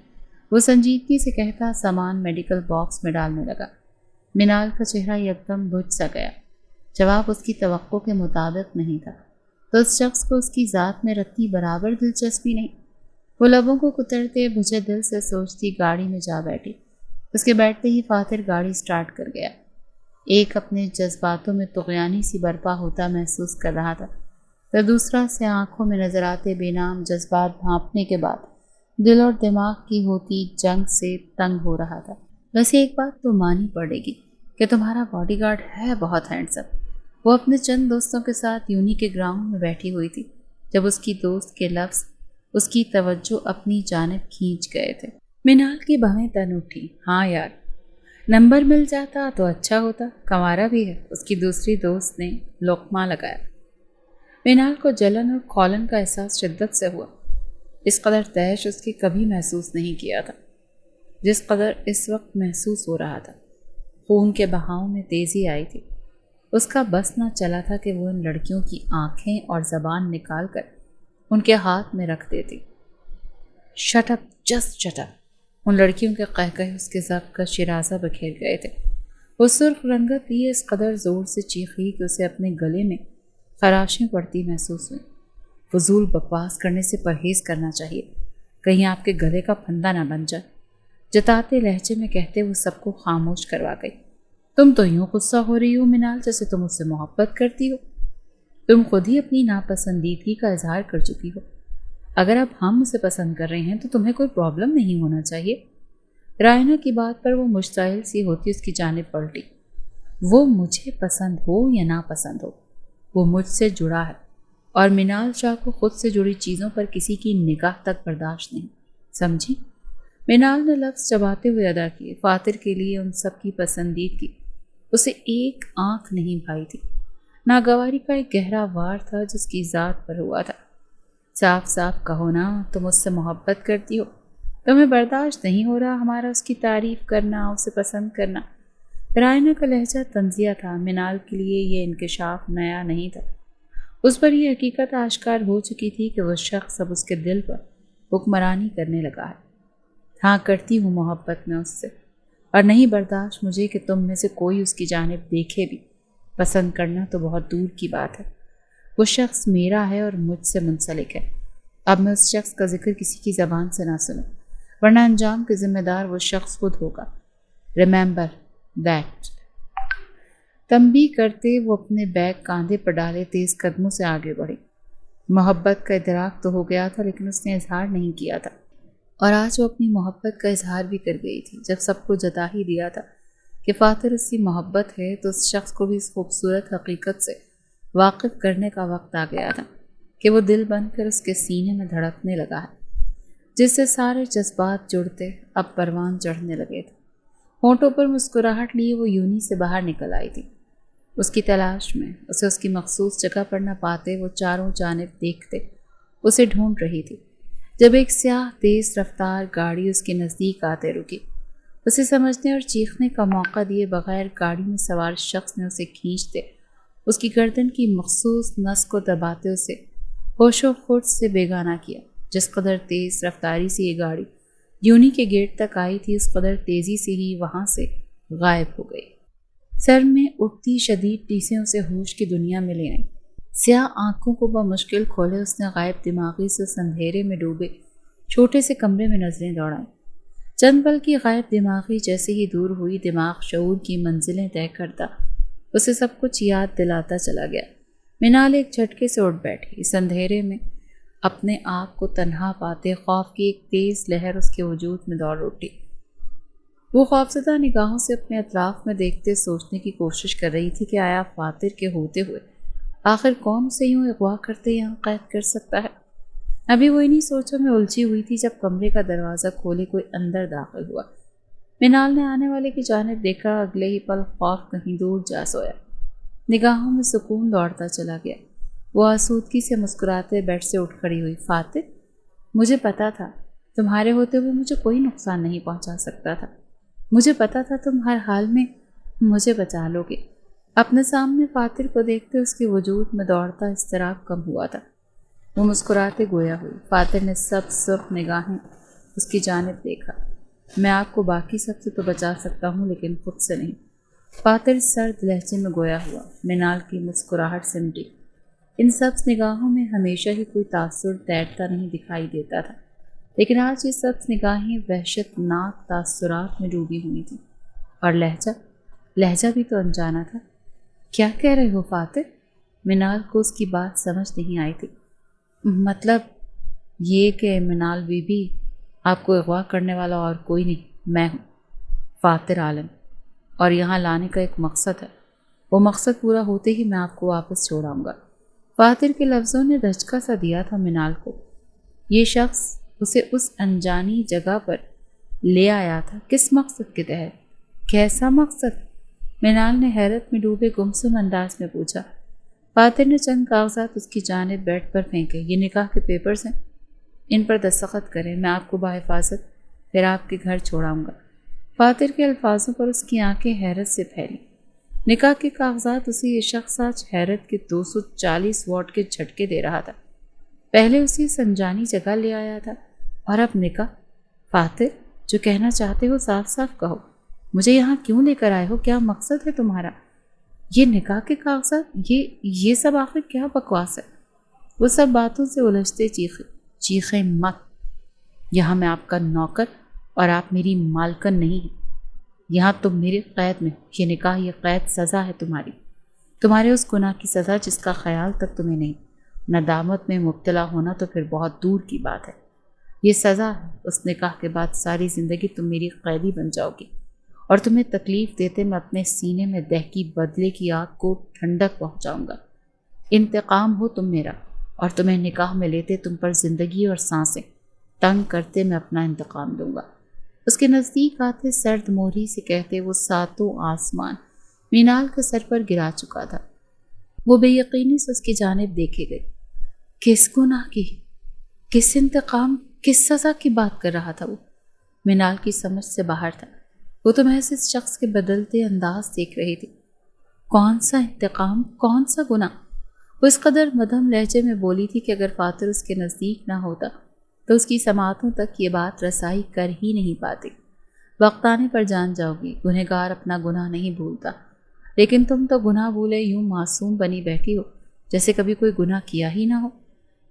وہ سنجیدگی سے کہتا سامان میڈیکل باکس میں ڈالنے لگا۔ منال کا چہرہ یکدم بجھ سا گیا، جواب اس کی توقع کے مطابق نہیں تھا، تو اس شخص کو اس کی ذات میں رتی برابر دلچسپی نہیں۔ وہ لبوں کو کترتے بجھے دل سے سوچتی گاڑی میں جا بیٹھی۔ اس کے بیٹھتے ہی فاتر گاڑی سٹارٹ کر گیا۔ ایک اپنے جذباتوں میں طغیانی سی برپا ہوتا محسوس کر رہا تھا، تو دوسرا سے آنکھوں میں نظر آتے بے نام جذبات بھانپنے کے بعد دل اور دماغ کی ہوتی جنگ سے تنگ ہو رہا تھا۔ ویسے ایک بات تو مانی پڑے گی کہ تمہارا باڈی گارڈ ہے بہت ہینڈسم۔ وہ اپنے چند دوستوں کے ساتھ یونی کے گراؤنڈ میں بیٹھی ہوئی تھی جب اس کی دوست کے لفظ اس کی توجہ اپنی جانب کھینچ گئے تھے۔ منال کی بھویں تن اٹھی۔ ہاں یار، نمبر مل جاتا تو اچھا ہوتا، کمارا بھی ہے، اس کی دوسری دوست نے لقمہ لگایا۔ منال کو جلن اور کھولن کا احساس شدت سے ہوا۔ اس قدر تیش اس کی کبھی محسوس نہیں کیا تھا جس قدر اس وقت محسوس ہو رہا تھا۔ خون کے بہاؤ میں تیزی آئی تھی، اس کا بس نہ چلا تھا کہ وہ ان لڑکیوں کی آنکھیں اور زبان نکال کر ان کے ہاتھ میں رکھ دیتی۔ Shut up, just shut up. ان لڑکیوں کے قہقہے اس کے ضبط کا شیرازہ بکھیر گئے تھے۔ وہ سرخ رنگت لیے اس قدر زور سے چیخی کہ اسے اپنے گلے میں خراشیں پڑتی محسوس ہوئیں۔ فضول بکواس کرنے سے پرہیز کرنا چاہیے، کہیں آپ کے گلے کا پھندا نہ بن جائے، جتاتے لہجے میں کہتے وہ سب کو خاموش کروا گئی۔ تم تو یوں غصہ ہو رہی ہو منال جیسے تم اس سے محبت کرتی ہو۔ تم خود ہی اپنی ناپسندیدگی کا اظہار کر چکی ہو۔ اگر اب ہم اسے پسند کر رہے ہیں تو تمہیں کوئی پرابلم نہیں ہونا چاہیے۔ رائنا کی بات پر وہ مشتعل سی ہوتی اس کی جانب پلٹی۔ وہ مجھے پسند ہو یا ناپسند ہو، وہ مجھ سے جڑا ہے، اور منال شاہ کو خود سے جڑی چیزوں پر کسی کی نگاہ تک برداشت نہیں، سمجھی؟ منال نے لفظ چباتے ہوئے ادا کیے۔ فاتر کے لیے ان سب کی پسندیدگی اسے ایک آنکھ نہیں بھائی تھی۔ ناگواری کا ایک گہرا وار تھا جس کی ذات پر ہوا تھا۔ صاف صاف کہو نا، تم اس سے محبت کرتی ہو، تمہیں برداشت نہیں ہو رہا ہمارا اس کی تعریف کرنا، اسے پسند کرنا۔ رائنا کا لہجہ طنزیہ تھا۔ منال کے لیے یہ انکشاف نیا نہیں تھا، اس پر یہ حقیقت آشکار ہو چکی تھی کہ وہ شخص اب اس کے دل پر حکمرانی کرنے لگا ہے۔ ہاں کرتی ہوں محبت میں اس سے، اور نہیں برداشت مجھے کہ تم میں سے کوئی اس کی جانب دیکھے بھی۔ پسند کرنا تو بہت دور کی بات ہے، وہ شخص میرا ہے اور مجھ سے منسلک ہے۔ اب میں اس شخص کا ذکر کسی کی زبان سے نہ سنوں، ورنہ انجام کے ذمہ دار وہ شخص خود ہوگا۔ Remember that. تنبیہ کرتے وہ اپنے بیگ کاندھے پر ڈالے تیز قدموں سے آگے بڑھی۔ محبت کا ادراک تو ہو گیا تھا لیکن اس نے اظہار نہیں کیا تھا، اور آج وہ اپنی محبت کا اظہار بھی کر گئی تھی۔ جب سب کو جتا ہی دیا تھا کہ فاتر اس کی محبت ہے تو اس شخص کو بھی اس خوبصورت حقیقت سے واقف کرنے کا وقت آ گیا تھا کہ وہ دل بن کر اس کے سینے میں دھڑکنے لگا ہے، جس سے سارے جذبات جڑتے اب پروان چڑھنے لگے تھے۔ ہونٹوں پر مسکراہٹ لیے وہ یونی سے باہر نکل آئی تھی، اس کی تلاش میں۔ اسے اس کی مخصوص جگہ پر نہ پاتے وہ چاروں جانب دیکھتے اسے ڈھونڈ رہی تھی، جب ایک سیاہ تیز رفتار گاڑی اس کے نزدیک آتے رکی۔ اسے سمجھنے اور چیخنے کا موقع دیے بغیر گاڑی میں سوار شخص نے اسے کھینچتے اس کی گردن کی مخصوص نس کو دباتے اسے ہوش و خرد سے بیگانہ کیا۔ جس قدر تیز رفتاری سے یہ گاڑی یونی کے گیٹ تک آئی تھی، اس قدر تیزی سے ہی وہاں سے غائب ہو گئی۔ سر میں اٹھتی شدید ٹیسیں اسے ہوش کی دنیا میں لے آئیں۔ سیاہ آنکھوں کو بمشکل کھولے اس نے غائب دماغی سے اس اندھیرے میں ڈوبے چھوٹے سے کمرے میں نظریں دوڑائیں۔ چند پل کی غائب دماغی جیسے ہی دور ہوئی، دماغ شعور کی منزلیں طے کرتا اسے سب کچھ یاد دلاتا چلا گیا۔ منال ایک جھٹکے سے اٹھ بیٹھی۔ اس اندھیرے میں اپنے آپ کو تنہا پاتے خوف کی ایک تیز لہر اس کے وجود میں دوڑ اٹھی۔ وہ خوفزدہ نگاہوں سے اپنے اطراف میں دیکھتے سوچنے کی کوشش کر رہی تھی کہ آیا فاتر کے ہوتے ہوئے آخر کون اسے یوں اغوا کرتے یہاں قید کر سکتا ہے۔ ابھی وہ انہی سوچوں میں الجھی ہوئی تھی جب کمرے کا دروازہ کھولے کوئی اندر داخل ہوا۔ منال نے آنے والے کی جانب دیکھا، اگلے ہی پل خوف کہیں دور جا سویا۔ نگاہوں میں سکون دوڑتا چلا گیا۔ وہ آسودگی سے مسکراتے بیڈ سے اٹھ کھڑی ہوئی۔ فاتر، مجھے پتا تھا تمہارے ہوتے ہوئے مجھے کوئی نقصان نہیں پہنچا سکتا تھا، مجھے پتا تھا تم ہر حال میں مجھے بچا لو گے۔ اپنے سامنے فاتر کو دیکھتے اس کے وجود میں دوڑتا اضطراب کم ہوا تھا۔ وہ مسکراتے گویا ہوئی۔ فاتر نے سب سرخ نگاہیں اس کی جانب دیکھا۔ میں آپ کو باقی سب سے تو بچا سکتا ہوں لیکن خود سے نہیں، فاتر سرد لہجے میں گویا ہوا۔ منال کی مسکراہٹ سمٹی۔ ان سبز نگاہوں میں ہمیشہ ہی کوئی تاثر تیرتا نہیں دکھائی دیتا تھا، لیکن آج یہ سبز نگاہیں وحشت ناک تاثرات میں ڈوبی ہوئی تھیں۔ اور لہجہ بھی تو انجانا تھا۔ کیا کہہ رہے ہو فاتر؟ منال کو اس کی بات سمجھ نہیں آئی تھی۔ مطلب یہ کہ منال بی بی، آپ کو اغوا کرنے والا اور کوئی نہیں، میں ہوں فاتر عالم، اور یہاں لانے کا ایک مقصد ہے۔ وہ مقصد پورا ہوتے ہی میں آپ کو واپس چھوڑاؤں گا۔ فاتر کے لفظوں نے دھچکا سا دیا تھا منال کو۔ یہ شخص اسے اس انجانی جگہ پر لے آیا تھا کس مقصد کے تحت؟ کیسا مقصد؟ منال نے حیرت میں ڈوبے گمسم انداز میں پوچھا۔ فاتر نے چند کاغذات اس کی جانب بیڈ پر پھینکے۔ یہ نکاح کے پیپرز ہیں، ان پر دستخط کریں، میں آپ کو بحفاظت پھر آپ کے گھر چھوڑاؤں گا۔ فاتر کے الفاظوں پر اس کی آنکھیں حیرت سے پھیلیں۔ نکاح کے کاغذات اسے یہ شخص آج حیرت کے 240 واٹ کے جھٹکے دے رہا تھا۔ پہلے اسے سنجانی جگہ لے آیا تھا اور اب نکاح۔ فاتر، جو کہنا چاہتے ہو صاف صاف کہو۔ مجھے یہاں کیوں لے کر آئے ہو؟ کیا مقصد ہے تمہارا؟ یہ نکاح کے کاغذات، یہ سب آخر کیا بکواس ہے؟ وہ سب باتوں سے الجھتے چیخیں مت۔ یہاں میں آپ کا نوکر اور آپ میری مالکن نہیں ہیں۔ یہاں تم میرے قید میں ہو۔ یہ نکاح، یہ قید سزا ہے تمہارے اس گناہ کی سزا جس کا خیال تک تمہیں نہیں۔ ندامت میں مبتلا ہونا تو پھر بہت دور کی بات ہے۔ یہ سزا ہے۔ اس نکاح کے بعد ساری زندگی تم میری قیدی بن جاؤ گی اور تمہیں تکلیف دیتے میں اپنے سینے میں دہکی بدلے کی آگ کو ٹھنڈک پہنچاؤں گا۔ انتقام ہو تم میرا، اور تمہیں نکاح میں لیتے تم پر زندگی اور سانسیں تنگ کرتے میں اپنا انتقام دوں گا۔ اس کے نزدیک آتے سرد موہری سے کہتے وہ ساتوں آسمان مینال کے سر پر گرا چکا تھا۔ وہ بے یقینی سے اس کی جانب دیکھے گئی۔ کس گناہ کی، کس انتقام، کس سزا کی بات کر رہا تھا وہ؟ مینال کی سمجھ سے باہر تھا۔ وہ تو محض اس شخص کے بدلتے انداز دیکھ رہی تھی۔ کون سا انتقام، کون سا گناہ؟ وہ اس قدر مدھم لہجے میں بولی تھی کہ اگر فاتر اس کے نزدیک نہ ہوتا تو اس کی سماعتوں تک یہ بات رسائی کر ہی نہیں پاتی۔ وقت آنے پر جان جاؤ گی، گنہگار اپنا گناہ نہیں بھولتا، لیکن تم تو گناہ بھولے یوں معصوم بنی بیٹھی ہو جیسے کبھی کوئی گناہ کیا ہی نہ ہو۔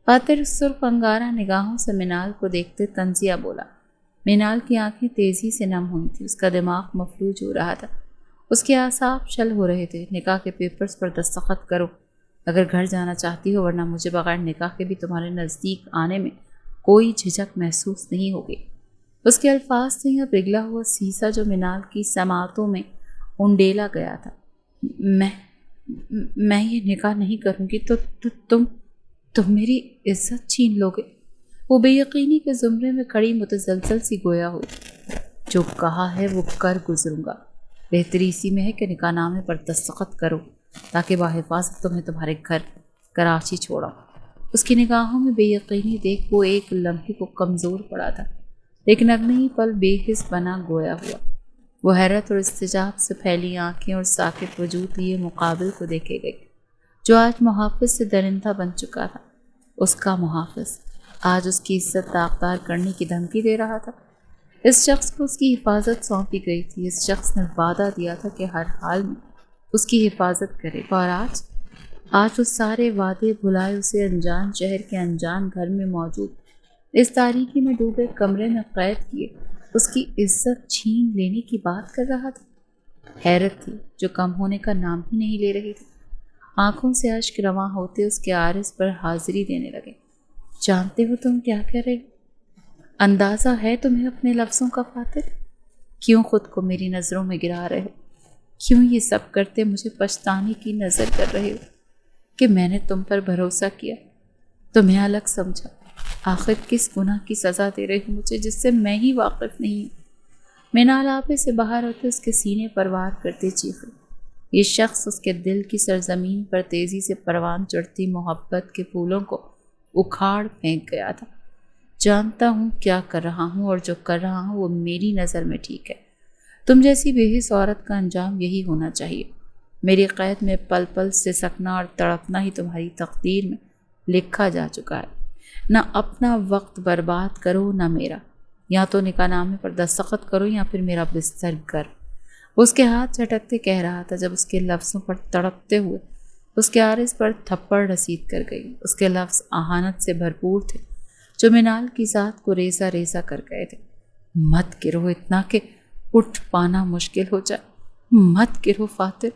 فاتر سرخ انگارہ نگاہوں سے مینال کو دیکھتے طنزیہ بولا۔ مینال کی آنکھیں تیزی سے نم ہوئی تھی، اس کا دماغ مفلوج ہو رہا تھا، اس کے اعصاب شل ہو رہے تھے۔ نکاح کے پیپرز پر دستخط کرو اگر گھر جانا چاہتی ہو، ورنہ مجھے بغیر نکاح کے بھی تمہارے نزدیک آنے میں کوئی جھجک محسوس نہیں ہوگی۔ اس کے الفاظ سے یہ پگھلا ہوا سیسا جو مینال کی سماعتوں میں انڈیلا گیا تھا۔ میں یہ نکاح نہیں کروں گی تو تم میری عزت چھین لو گے۔ وہ بے یقینی کے زمرے میں کھڑی متزلزل سی گویا ہوئی۔ جو کہا ہے وہ کر گزروں گا۔ بہتری اسی میں ہے کہ نکاح نامے پر دستخط کرو تاکہ بحفاظت تمہیں تمہارے گھر کراچی چھوڑا۔ اس کی نگاہوں میں بے یقینی دیکھ وہ ایک لمحے کو کمزور پڑا تھا، لیکن اگلے ہی پل بے حس بنا گویا ہوا۔ وہ حیرت اور استجاب سے پھیلی آنکھیں اور ساکت وجود لیے مقابل کو دیکھے گئی، جو آج محافظ سے درندہ بن چکا تھا۔ اس کا محافظ آج اس کی عزت داغدار کرنے کی دھمکی دے رہا تھا۔ اس شخص کو اس کی حفاظت سونپی گئی تھی۔ اس شخص نے وعدہ دیا تھا کہ ہر حال میں اس کی حفاظت کرے، اور آج وہ سارے وعدے بھلائے اسے انجان شہر کے انجان گھر میں موجود اس تاریکی میں ڈوبے کمرے میں قید کیے اس کی عزت چھین لینے کی بات کر رہا تھا۔ حیرت تھی جو کم ہونے کا نام ہی نہیں لے رہی تھی۔ آنکھوں سے اشک رواں ہوتے اس کے عارض پر حاضری دینے لگے۔ جانتے ہو تم کیا کہہ رہے ہو؟ اندازہ ہے تمہیں اپنے لفظوں کا فاتر؟ کیوں خود کو میری نظروں میں گرا رہے ہو؟ کیوں یہ سب کرتے مجھے پچھتانے کی نظر کر رہے ہو کہ میں نے تم پر بھروسہ کیا، تمہیں الگ سمجھا؟ آخر کس گناہ کی سزا دے رہے ہو مجھے جس سے میں ہی واقف نہیں ہوں؟ مینال آپے سے باہر ہوتے اس کے سینے پر وار کرتے چیخے۔ یہ شخص اس کے دل کی سرزمین پر تیزی سے پروان چڑھتی محبت کے پھولوں کو اکھاڑ پھینک گیا تھا۔ جانتا ہوں کیا کر رہا ہوں، اور جو کر رہا ہوں وہ میری نظر میں ٹھیک ہے۔ تم جیسی بے حس عورت کا انجام یہی ہونا چاہیے۔ میری قید میں پل پل سے سکنا اور تڑپنا ہی تمہاری تقدیر میں لکھا جا چکا ہے۔ نہ اپنا وقت برباد کرو نہ میرا۔ یا تو نکاح نامے پر دستخط کرو یا پھر میرا بستر گر۔ اس کے ہاتھ جھٹکتے کہہ رہا تھا جب اس کے لفظوں پر تڑپتے ہوئے اس کے عارض پر تھپڑ رسید کر گئی۔ اس کے لفظ اہانت سے بھرپور تھے جو مینال کی ذات کو ریزہ ریزہ کر گئے تھے۔ مت گرو اتنا کہ اٹھ پانا مشکل ہو جائے۔ مت گرو فاتر،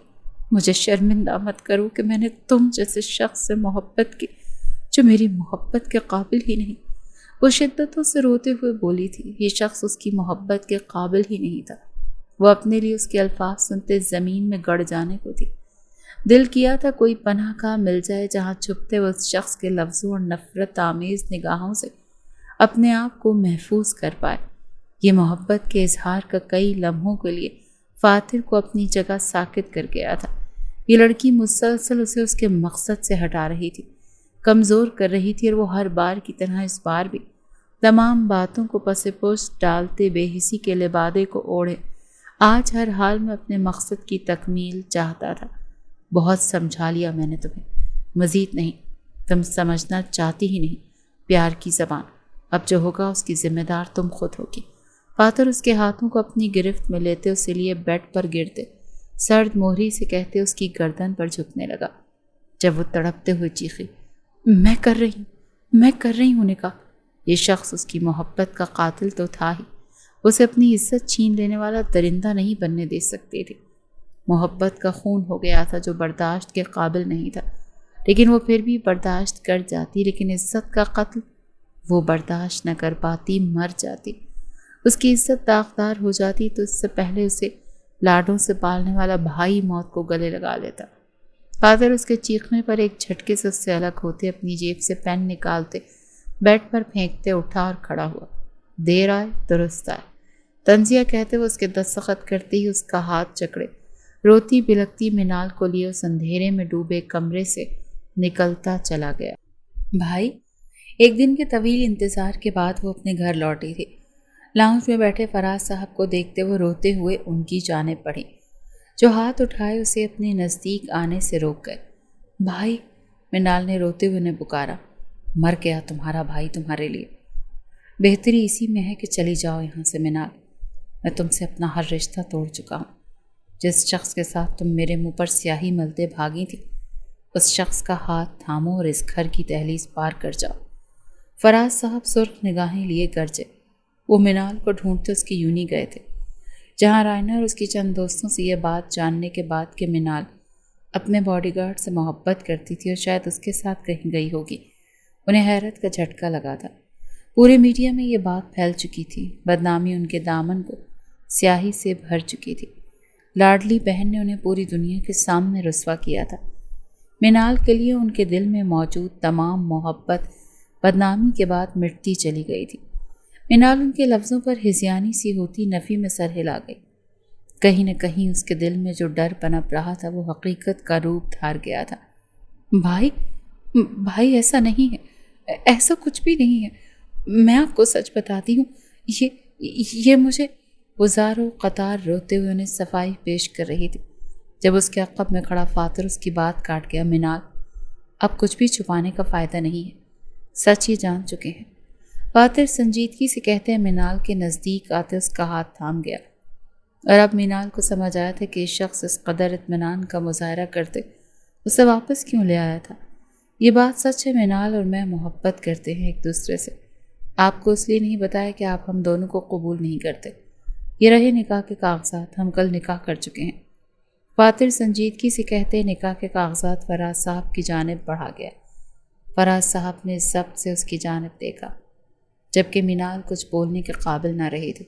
مجھے شرمندہ مت کرو کہ میں نے تم جیسے شخص سے محبت کی جو میری محبت کے قابل ہی نہیں۔ وہ شدتوں سے روتے ہوئے بولی تھی۔ یہ شخص اس کی محبت کے قابل ہی نہیں تھا۔ وہ اپنے لیے اس کے الفاظ سنتے زمین میں گڑ جانے کو تھی۔ دل کیا تھا کوئی پناہ گاہ مل جائے جہاں چھپتے وہ اس شخص کے لفظوں اور نفرت آمیز نگاہوں سے اپنے آپ کو محفوظ کر پائے۔ یہ محبت کے اظہار کا کئی لمحوں کے لیے فاتر کو اپنی جگہ ساکت کر گیا تھا۔ یہ لڑکی مسلسل اسے اس کے مقصد سے ہٹا رہی تھی، کمزور کر رہی تھی، اور وہ ہر بار کی طرح اس بار بھی تمام باتوں کو پس پشت ڈالتے بے حسی کے لبادے کو اوڑھے آج ہر حال میں اپنے مقصد کی تکمیل چاہتا تھا۔ بہت سمجھا لیا میں نے تمہیں، مزید نہیں۔ تم سمجھنا چاہتی ہی نہیں۔ پیار کی زبان، اب جو ہوگا اس کی ذمہ دار تم خود ہوگی۔ فاتر اس کے ہاتھوں کو اپنی گرفت میں لیتے اسے لیے بیڈ پر گرتے، سرد مہری سے کہتے اس کی گردن پر جھکنے لگا۔ جب وہ تڑپتے ہوئے چیخی، میں کر رہی ہوں نکاح۔ یہ شخص اس کی محبت کا قاتل تو تھا ہی، اسے اپنی عزت چھین لینے والا درندہ نہیں بننے دے سکتے تھے۔ محبت کا خون ہو گیا تھا جو برداشت کے قابل نہیں تھا، لیکن وہ پھر بھی برداشت کر جاتی، لیکن عزت کا قتل وہ برداشت نہ کر پاتی، مر جاتی۔ اس کی عزت داغدار ہو جاتی تو اس سے پہلے اسے لاڈوں سے پالنے والا بھائی موت کو گلے لگا لیتا۔ فادر اس کے چیخنے پر ایک جھٹکے سے اس سے الگ ہوتے، اپنی جیب سے پین نکالتے، بیڈ پر پھینکتے، اٹھا اور کھڑا ہوا۔ دیر آئے درست آئے، تنزیہ کہتے وہ اس کے دستخط کرتے ہی اس کا ہاتھ جکڑے، روتی بلکتی منال کو لیے اس اندھیرے میں ڈوبے کمرے سے نکلتا چلا گیا۔ بھائی، ایک دن کے طویل انتظار کے بعد وہ اپنے گھر لوٹی تھی۔ لاؤنج میں بیٹھے فراز صاحب کو دیکھتے وہ روتے ہوئے ان کی جانب بڑھی، جو ہاتھ اٹھائے اسے اپنے نزدیک آنے سے روک گئے۔ بھائی، منال نے روتے ہوئے انہیں پکارا، مر گیا تمہارا بھائی تمہارے لیے۔ بہتری اسی میں ہے کہ چلی جاؤ یہاں سے منال، میں تم سے اپنا ہر رشتہ توڑ چکا ہوں۔ جس شخص کے ساتھ تم میرے منہ پر سیاہی ملتے بھاگی تھی، اس شخص کا ہاتھ تھامو اور اس گھر کی دہلیز پار کر جاؤ۔ فراز صاحب سرخ نگاہیں لیے گرجے۔ وہ منال کو ڈھونڈتے اس کی یونی گئے تھے، جہاں رائنا اور اس کی چند دوستوں سے یہ بات جاننے کے بعد کہ منال اپنے باڈی گارڈ سے محبت کرتی تھی اور شاید اس کے ساتھ کہیں گئی ہوگی، انہیں حیرت کا جھٹکا لگا تھا۔ پورے میڈیا میں یہ بات پھیل چکی تھی، بدنامی ان کے دامن کو سیاہی سے بھر چکی تھی۔ لاڈلی بہن نے انہیں پوری دنیا کے سامنے رسوا کیا تھا۔ منال کے لیے ان کے دل میں موجود تمام محبت بدنامی کے بعد مٹتی چلی گئی تھی۔ منال ان کے لفظوں پر ہذیانی سی ہوتی نفی میں سر ہلا گئی۔ کہیں نہ کہیں اس کے دل میں جو ڈر پنپ رہا تھا وہ حقیقت کا روپ دھار گیا تھا۔ بھائی ایسا نہیں ہے، ایسا کچھ بھی نہیں ہے، میں آپ کو سچ بتاتی ہوں، یہ مجھے وزار و قطار روتے ہوئے انہیں صفائی پیش کر رہی تھی، جب اس کے عقب میں کھڑا فاتر اس کی بات کاٹ گیا۔ منال، اب کچھ بھی چھپانے کا فائدہ نہیں ہے، سچ ہی جان چکے ہیں۔ فاتر سنجیدگی سے کہتے ہیں منال کے نزدیک آتے اس کا ہاتھ تھام گیا، اور اب منال کو سمجھ آیا تھا کہ یہ شخص اس قدر اطمینان کا مظاہرہ کرتے اسے واپس کیوں لے آیا تھا۔ یہ بات سچ ہے، منال اور میں محبت کرتے ہیں ایک دوسرے سے۔ آپ کو اس لیے نہیں بتایا کہ آپ ہم دونوں کو قبول نہیں کرتے۔ یہ رہے نکاح کے کاغذات، ہم کل نکاح کر چکے ہیں۔ فاتر سنجیدگی سے کہتے نکاح کے کاغذات فراز صاحب کی جانب بڑھا گیا۔ فراز صاحب نے ضبط سے اس کی جانب دیکھا، جبکہ منال کچھ بولنے کے قابل نہ رہی تھی۔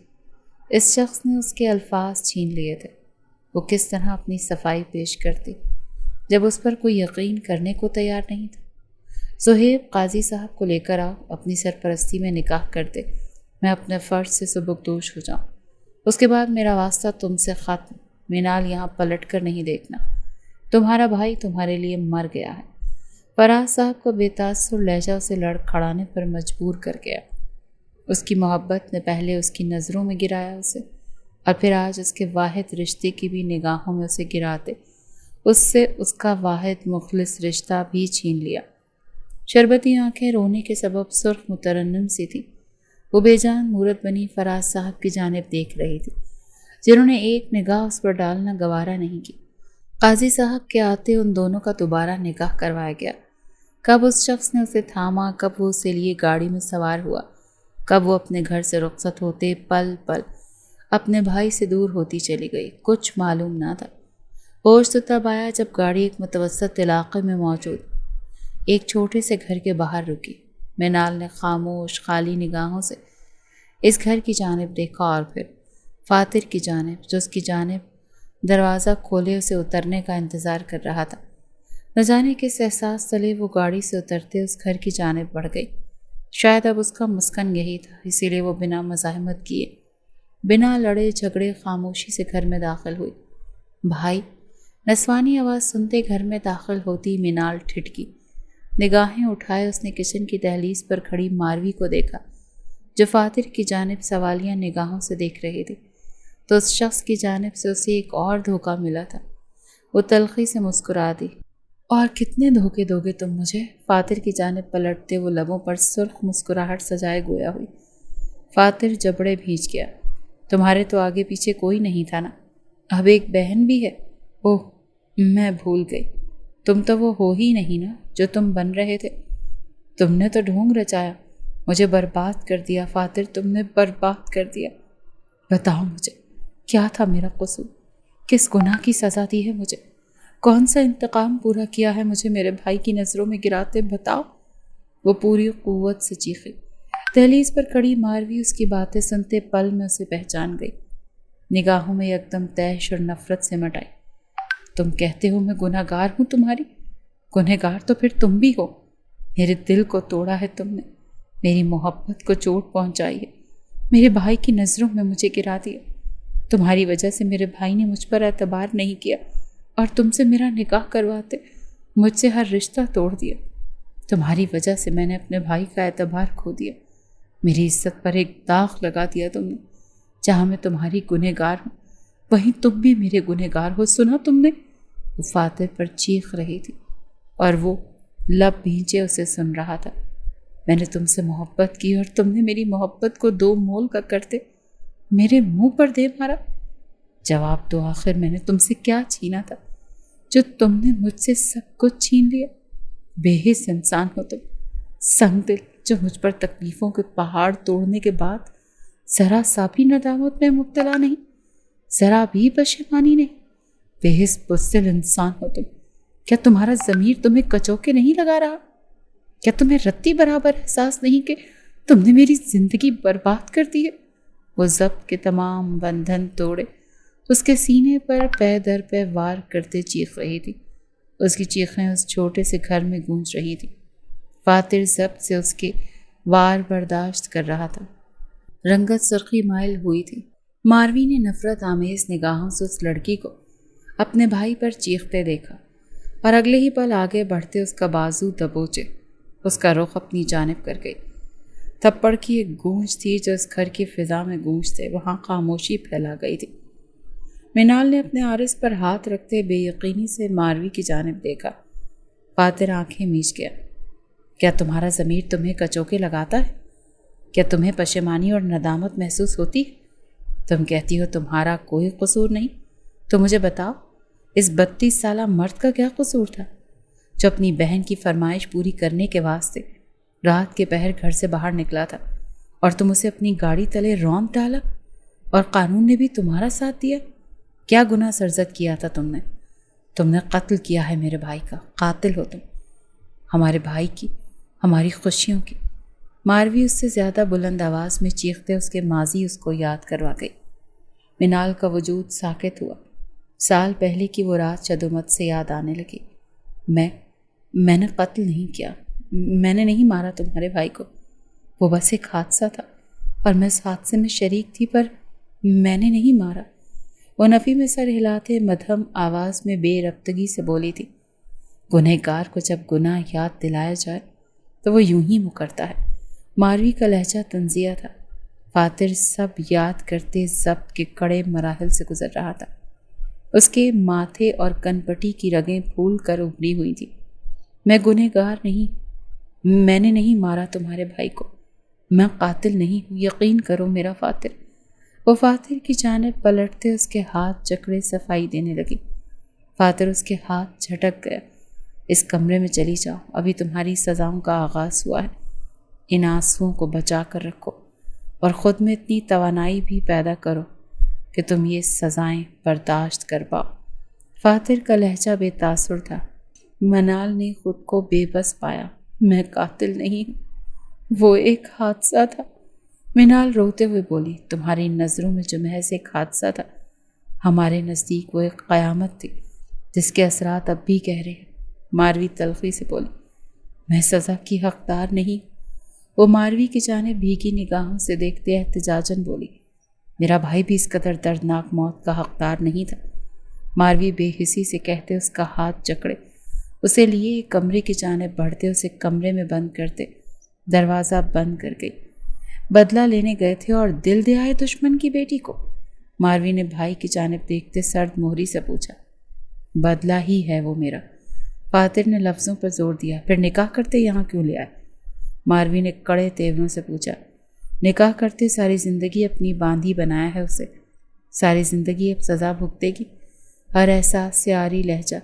اس شخص نے اس کے الفاظ چھین لیے تھے۔ وہ کس طرح اپنی صفائی پیش کرتی جب اس پر کوئی یقین کرنے کو تیار نہیں تھا۔ صہیب، قاضی صاحب کو لے کر آؤ، اپنی سرپرستی میں نکاح کر دے، میں اپنے فرض سے سبکدوش ہو جاؤں، اس کے بعد میرا واسطہ تم سے ختم۔ منال، یہاں پلٹ کر نہیں دیکھنا، تمہارا بھائی تمہارے لیے مر گیا ہے۔ فراز صاحب کو بے تاثر لہجہ اسے لڑ کھڑانے پر مجبور کر گیا۔ اس کی محبت نے پہلے اس کی نظروں میں گرایا اسے، اور پھر آج اس کے واحد رشتے کی بھی نگاہوں میں اسے گراتے اس سے اس کا واحد مخلص رشتہ بھی چھین لیا۔ شربتی آنکھیں رونے کے سبب سرخ مترنم سی تھی۔ وہ بے جان مورت بنی فراز صاحب کی جانب دیکھ رہی تھی، جنہوں نے ایک نگاہ اس پر ڈالنا گوارا نہیں کی۔ قاضی صاحب کے آتے ان دونوں کا دوبارہ نکاح کروایا گیا۔ کب اس شخص نے اسے تھاما، کب وہ اسے لیے گاڑی میں سوار ہوا، کب وہ اپنے گھر سے رخصت ہوتے پل پل اپنے بھائی سے دور ہوتی چلی گئی، کچھ معلوم نہ تھا۔ ہوش تو تب آیا جب گاڑی ایک متوسط علاقے میں موجود ایک چھوٹے سے گھر کے باہر رکی۔ منال نے خاموش خالی نگاہوں سے اس گھر کی جانب دیکھا اور پھر فاتر کی جانب، جو اس کی جانب دروازہ کھولے اسے اترنے کا انتظار کر رہا تھا۔ نہ جانے کس احساس تلے وہ گاڑی سے اترتے اس گھر کی جانب بڑھ گئی۔ شاید اب اس کا مسکن یہی تھا، اسی لیے وہ بنا مزاحمت کیے، بنا لڑے جھگڑے خاموشی سے گھر میں داخل ہوئی۔ بھائی، نسوانی آواز سنتے گھر میں داخل ہوتی منال ٹھٹکی۔ نگاہیں اٹھائے اس نے کچن کی دہلیز پر کھڑی ماروی کو دیکھا، جو فاتر کی جانب سوالیہ نگاہوں سے دیکھ رہی تھی۔ تو اس شخص کی جانب سے اسے ایک اور دھوکہ ملا تھا۔ وہ تلخی سے مسکرا دی۔ اور کتنے دھوکے دو گے تم مجھے؟ فاتر کی جانب پلٹتے وہ لبوں پر سرخ مسکراہٹ سجائے گویا ہوئی۔ فاتر جبڑے بھیج گیا۔ تمہارے تو آگے پیچھے کوئی نہیں تھا نا؟ اب ایک بہن بھی ہے؟ اوہ، میں بھول گئی، تم تو وہ ہو ہی نہیں نا جو تم بن رہے تھے۔ تم نے تو ڈھونگ رچایا، مجھے برباد کر دیا فاتر، تم نے برباد کر دیا۔ بتاؤ مجھے کیا تھا میرا قصور؟ کس گناہ کی سزا دی ہے مجھے؟ کون سا انتقام پورا کیا ہے مجھے میرے بھائی کی نظروں میں گراتے؟ بتاؤ۔ وہ پوری قوت سے چیخی۔ دہلیز پر کھڑی ماروی اس کی باتیں سنتے پل میں اسے پہچان گئی۔ نگاہوں میں یکدم تیش اور نفرت سے مٹ آئی۔ تم کہتے ہو میں گناہ گار ہوں تمہاری؟ گناہ گار تو پھر تم بھی ہو۔ میرے دل کو توڑا ہے تم نے، میری محبت کو چوٹ پہنچائی ہے، میرے بھائی کی نظروں میں مجھے گرا دیا۔ تمہاری وجہ سے میرے بھائی نے مجھ پر اعتبار نہیں کیا اور تم سے میرا نکاح کرواتے مجھ سے ہر رشتہ توڑ دیا۔ تمہاری وجہ سے میں نے اپنے بھائی کا اعتبار کھو دیا، میری عزت پر ایک داغ لگا دیا تم نے۔ جہاں میں تمہاری گنہگار ہوں وہیں تم بھی میرے گنہگار ہو، سنا تم نے؟ وہ فاتر پر چیخ رہی تھی اور وہ لب بھینچے اسے سن رہا تھا۔ میں نے تم سے محبت کی اور تم نے میری محبت کو دو مول کا کرتے میرے منہ پر دے مارا۔ جواب دو، آخر میں نے تم سے کیا چھینا تھا جو تم نے مجھ سے سب کچھ چھین لیا؟ بے حس انسان ہو تم، سنگ دل جو مجھ پر تکلیفوں کے پہاڑ توڑنے کے بعد ذرا سا بھی ندامت میں مبتلا نہیں، ذرا بھی پشیمانی نہیں۔ بے حس بزدل انسان ہو تم۔ کیا تمہارا ضمیر تمہیں کچوکے نہیں لگا رہا؟ کیا تمہیں رتی برابر احساس نہیں کہ تم نے میری زندگی برباد کر دی ہے؟ وہ ضبط کے تمام بندھن توڑے اس کے سینے پر پے در پے وار کرتے چیخ رہی تھی۔ اس کی چیخیں اس چھوٹے سے گھر میں گونج رہی تھی۔ فاتر ضبط سے اس کے وار برداشت کر رہا تھا۔ رنگت سرخی مائل ہوئی تھی۔ ماروی نے نفرت آمیز نگاہوں سے اس لڑکی کو اپنے بھائی پر چیختے دیکھا اور اگلے ہی پل آگے بڑھتے اس کا بازو دبوچے اس کا رخ اپنی جانب کر گئی۔ تھپڑ کی ایک گونج تھی جو اس گھر کی فضا میں گونجتے وہاں خاموشی پھیلا گئی تھی۔ منال نے اپنے عارض پر ہاتھ رکھتے بے یقینی سے ماروی کی جانب دیکھا۔ فاتر آنکھیں میچ گیا۔ کیا تمہارا ضمیر تمہیں کچوکے لگاتا ہے؟ کیا تمہیں پشیمانی اور ندامت محسوس ہوتی ہے؟ تم کہتی ہو تمہارا کوئی قصور نہیں، تو مجھے بتاؤ اس 32 سالہ مرد کا کیا قصور تھا جو اپنی بہن کی فرمائش پوری کرنے کے واسطے رات کے پہر گھر سے باہر نکلا تھا اور تم اسے اپنی گاڑی تلے رونق ڈالا اور قانون نے بھی تمہارا ساتھ دیا؟ کیا گناہ سرزد کیا تھا تم نے قتل کیا ہے میرے بھائی کا، قاتل ہو تم، ہمارے بھائی کی، ہماری خوشیوں کی۔ ماروی اس سے زیادہ بلند آواز میں چیختے اس کے ماضی اس کو یاد کروا گئی۔ منال کا وجود ساکت ہوا۔ سال پہلے کی وہ رات شدومت سے یاد آنے لگی۔ میں نے قتل نہیں کیا، میں نے نہیں مارا تمہارے بھائی کو، وہ بس ایک حادثہ تھا اور میں اس حادثے میں شریک تھی، پر میں نے نہیں مارا۔ وہ نفی میں سر ہلاتے مدھم آواز میں بے ربطگی سے بولی تھی۔ گنہگار کو جب گناہ یاد دلایا جائے تو وہ یوں ہی مکرتا ہے۔ ماروی کا لہجہ طنزیہ تھا۔ فاتر سب یاد کرتے ضبط کے کڑے مراحل سے گزر رہا تھا۔ اس کے ماتھے اور کن پٹی کی رگیں پھول کر ابھری ہوئی تھی۔ میں گنہگار نہیں، میں نے نہیں مارا تمہارے بھائی کو، میں قاتل نہیں ہوں، یقین کرو میرا فاتر۔ وہ فاتر کی جانب پلٹتے اس کے ہاتھ جکڑے صفائی دینے لگی۔ فاتر اس کے ہاتھ جھٹک گیا۔ اس کمرے میں چلی جاؤ، ابھی تمہاری سزاؤں کا آغاز ہوا ہے۔ ان آنسوؤں کو بچا کر رکھو اور خود میں اتنی توانائی بھی پیدا کرو کہ تم یہ سزائیں برداشت کر پاؤ۔ فاتر کا لہجہ بے تاثر تھا۔ منال نے خود کو بے بس پایا۔ میں قاتل نہیں ہوں، وہ ایک حادثہ تھا۔ منال روتے ہوئے بولی، تمہاری نظروں میں جو محض ایک حادثہ تھا، ہمارے نزدیک وہ ایک قیامت تھی جس کے اثرات اب بھی گہرے ہیں۔ ماروی تلخی سے بولی، میں سزا کی حقدار نہیں۔ وہ ماروی کی جانب بھیگی نگاہوں سے دیکھتے احتجاجاً بولی، میرا بھائی بھی اس قدر دردناک موت کا حقدار نہیں تھا۔ ماروی بے حسی سے کہتے اس کا ہاتھ جکڑے اسے لیے کمرے کی جانب بڑھتے اسے کمرے میں بند کرتے دروازہ بند کر گئی۔ بدلہ لینے گئے تھے اور دل دے آئے دشمن کی بیٹی کو۔ ماروی نے بھائی کی جانب دیکھتے سرد مہری سے پوچھا۔ بدلہ ہی ہے وہ میرا، فاتر نے لفظوں پر زور دیا۔ پھر نکاح کرتے یہاں کیوں لے آئے؟ ماروی نے کڑے تیوروں سے پوچھا۔ نکاح کرتے ساری زندگی اپنی باندھی بنایا ہے اسے، ساری زندگی اب سزا بھگتے گی۔ ہر احساس سے آری لہجہ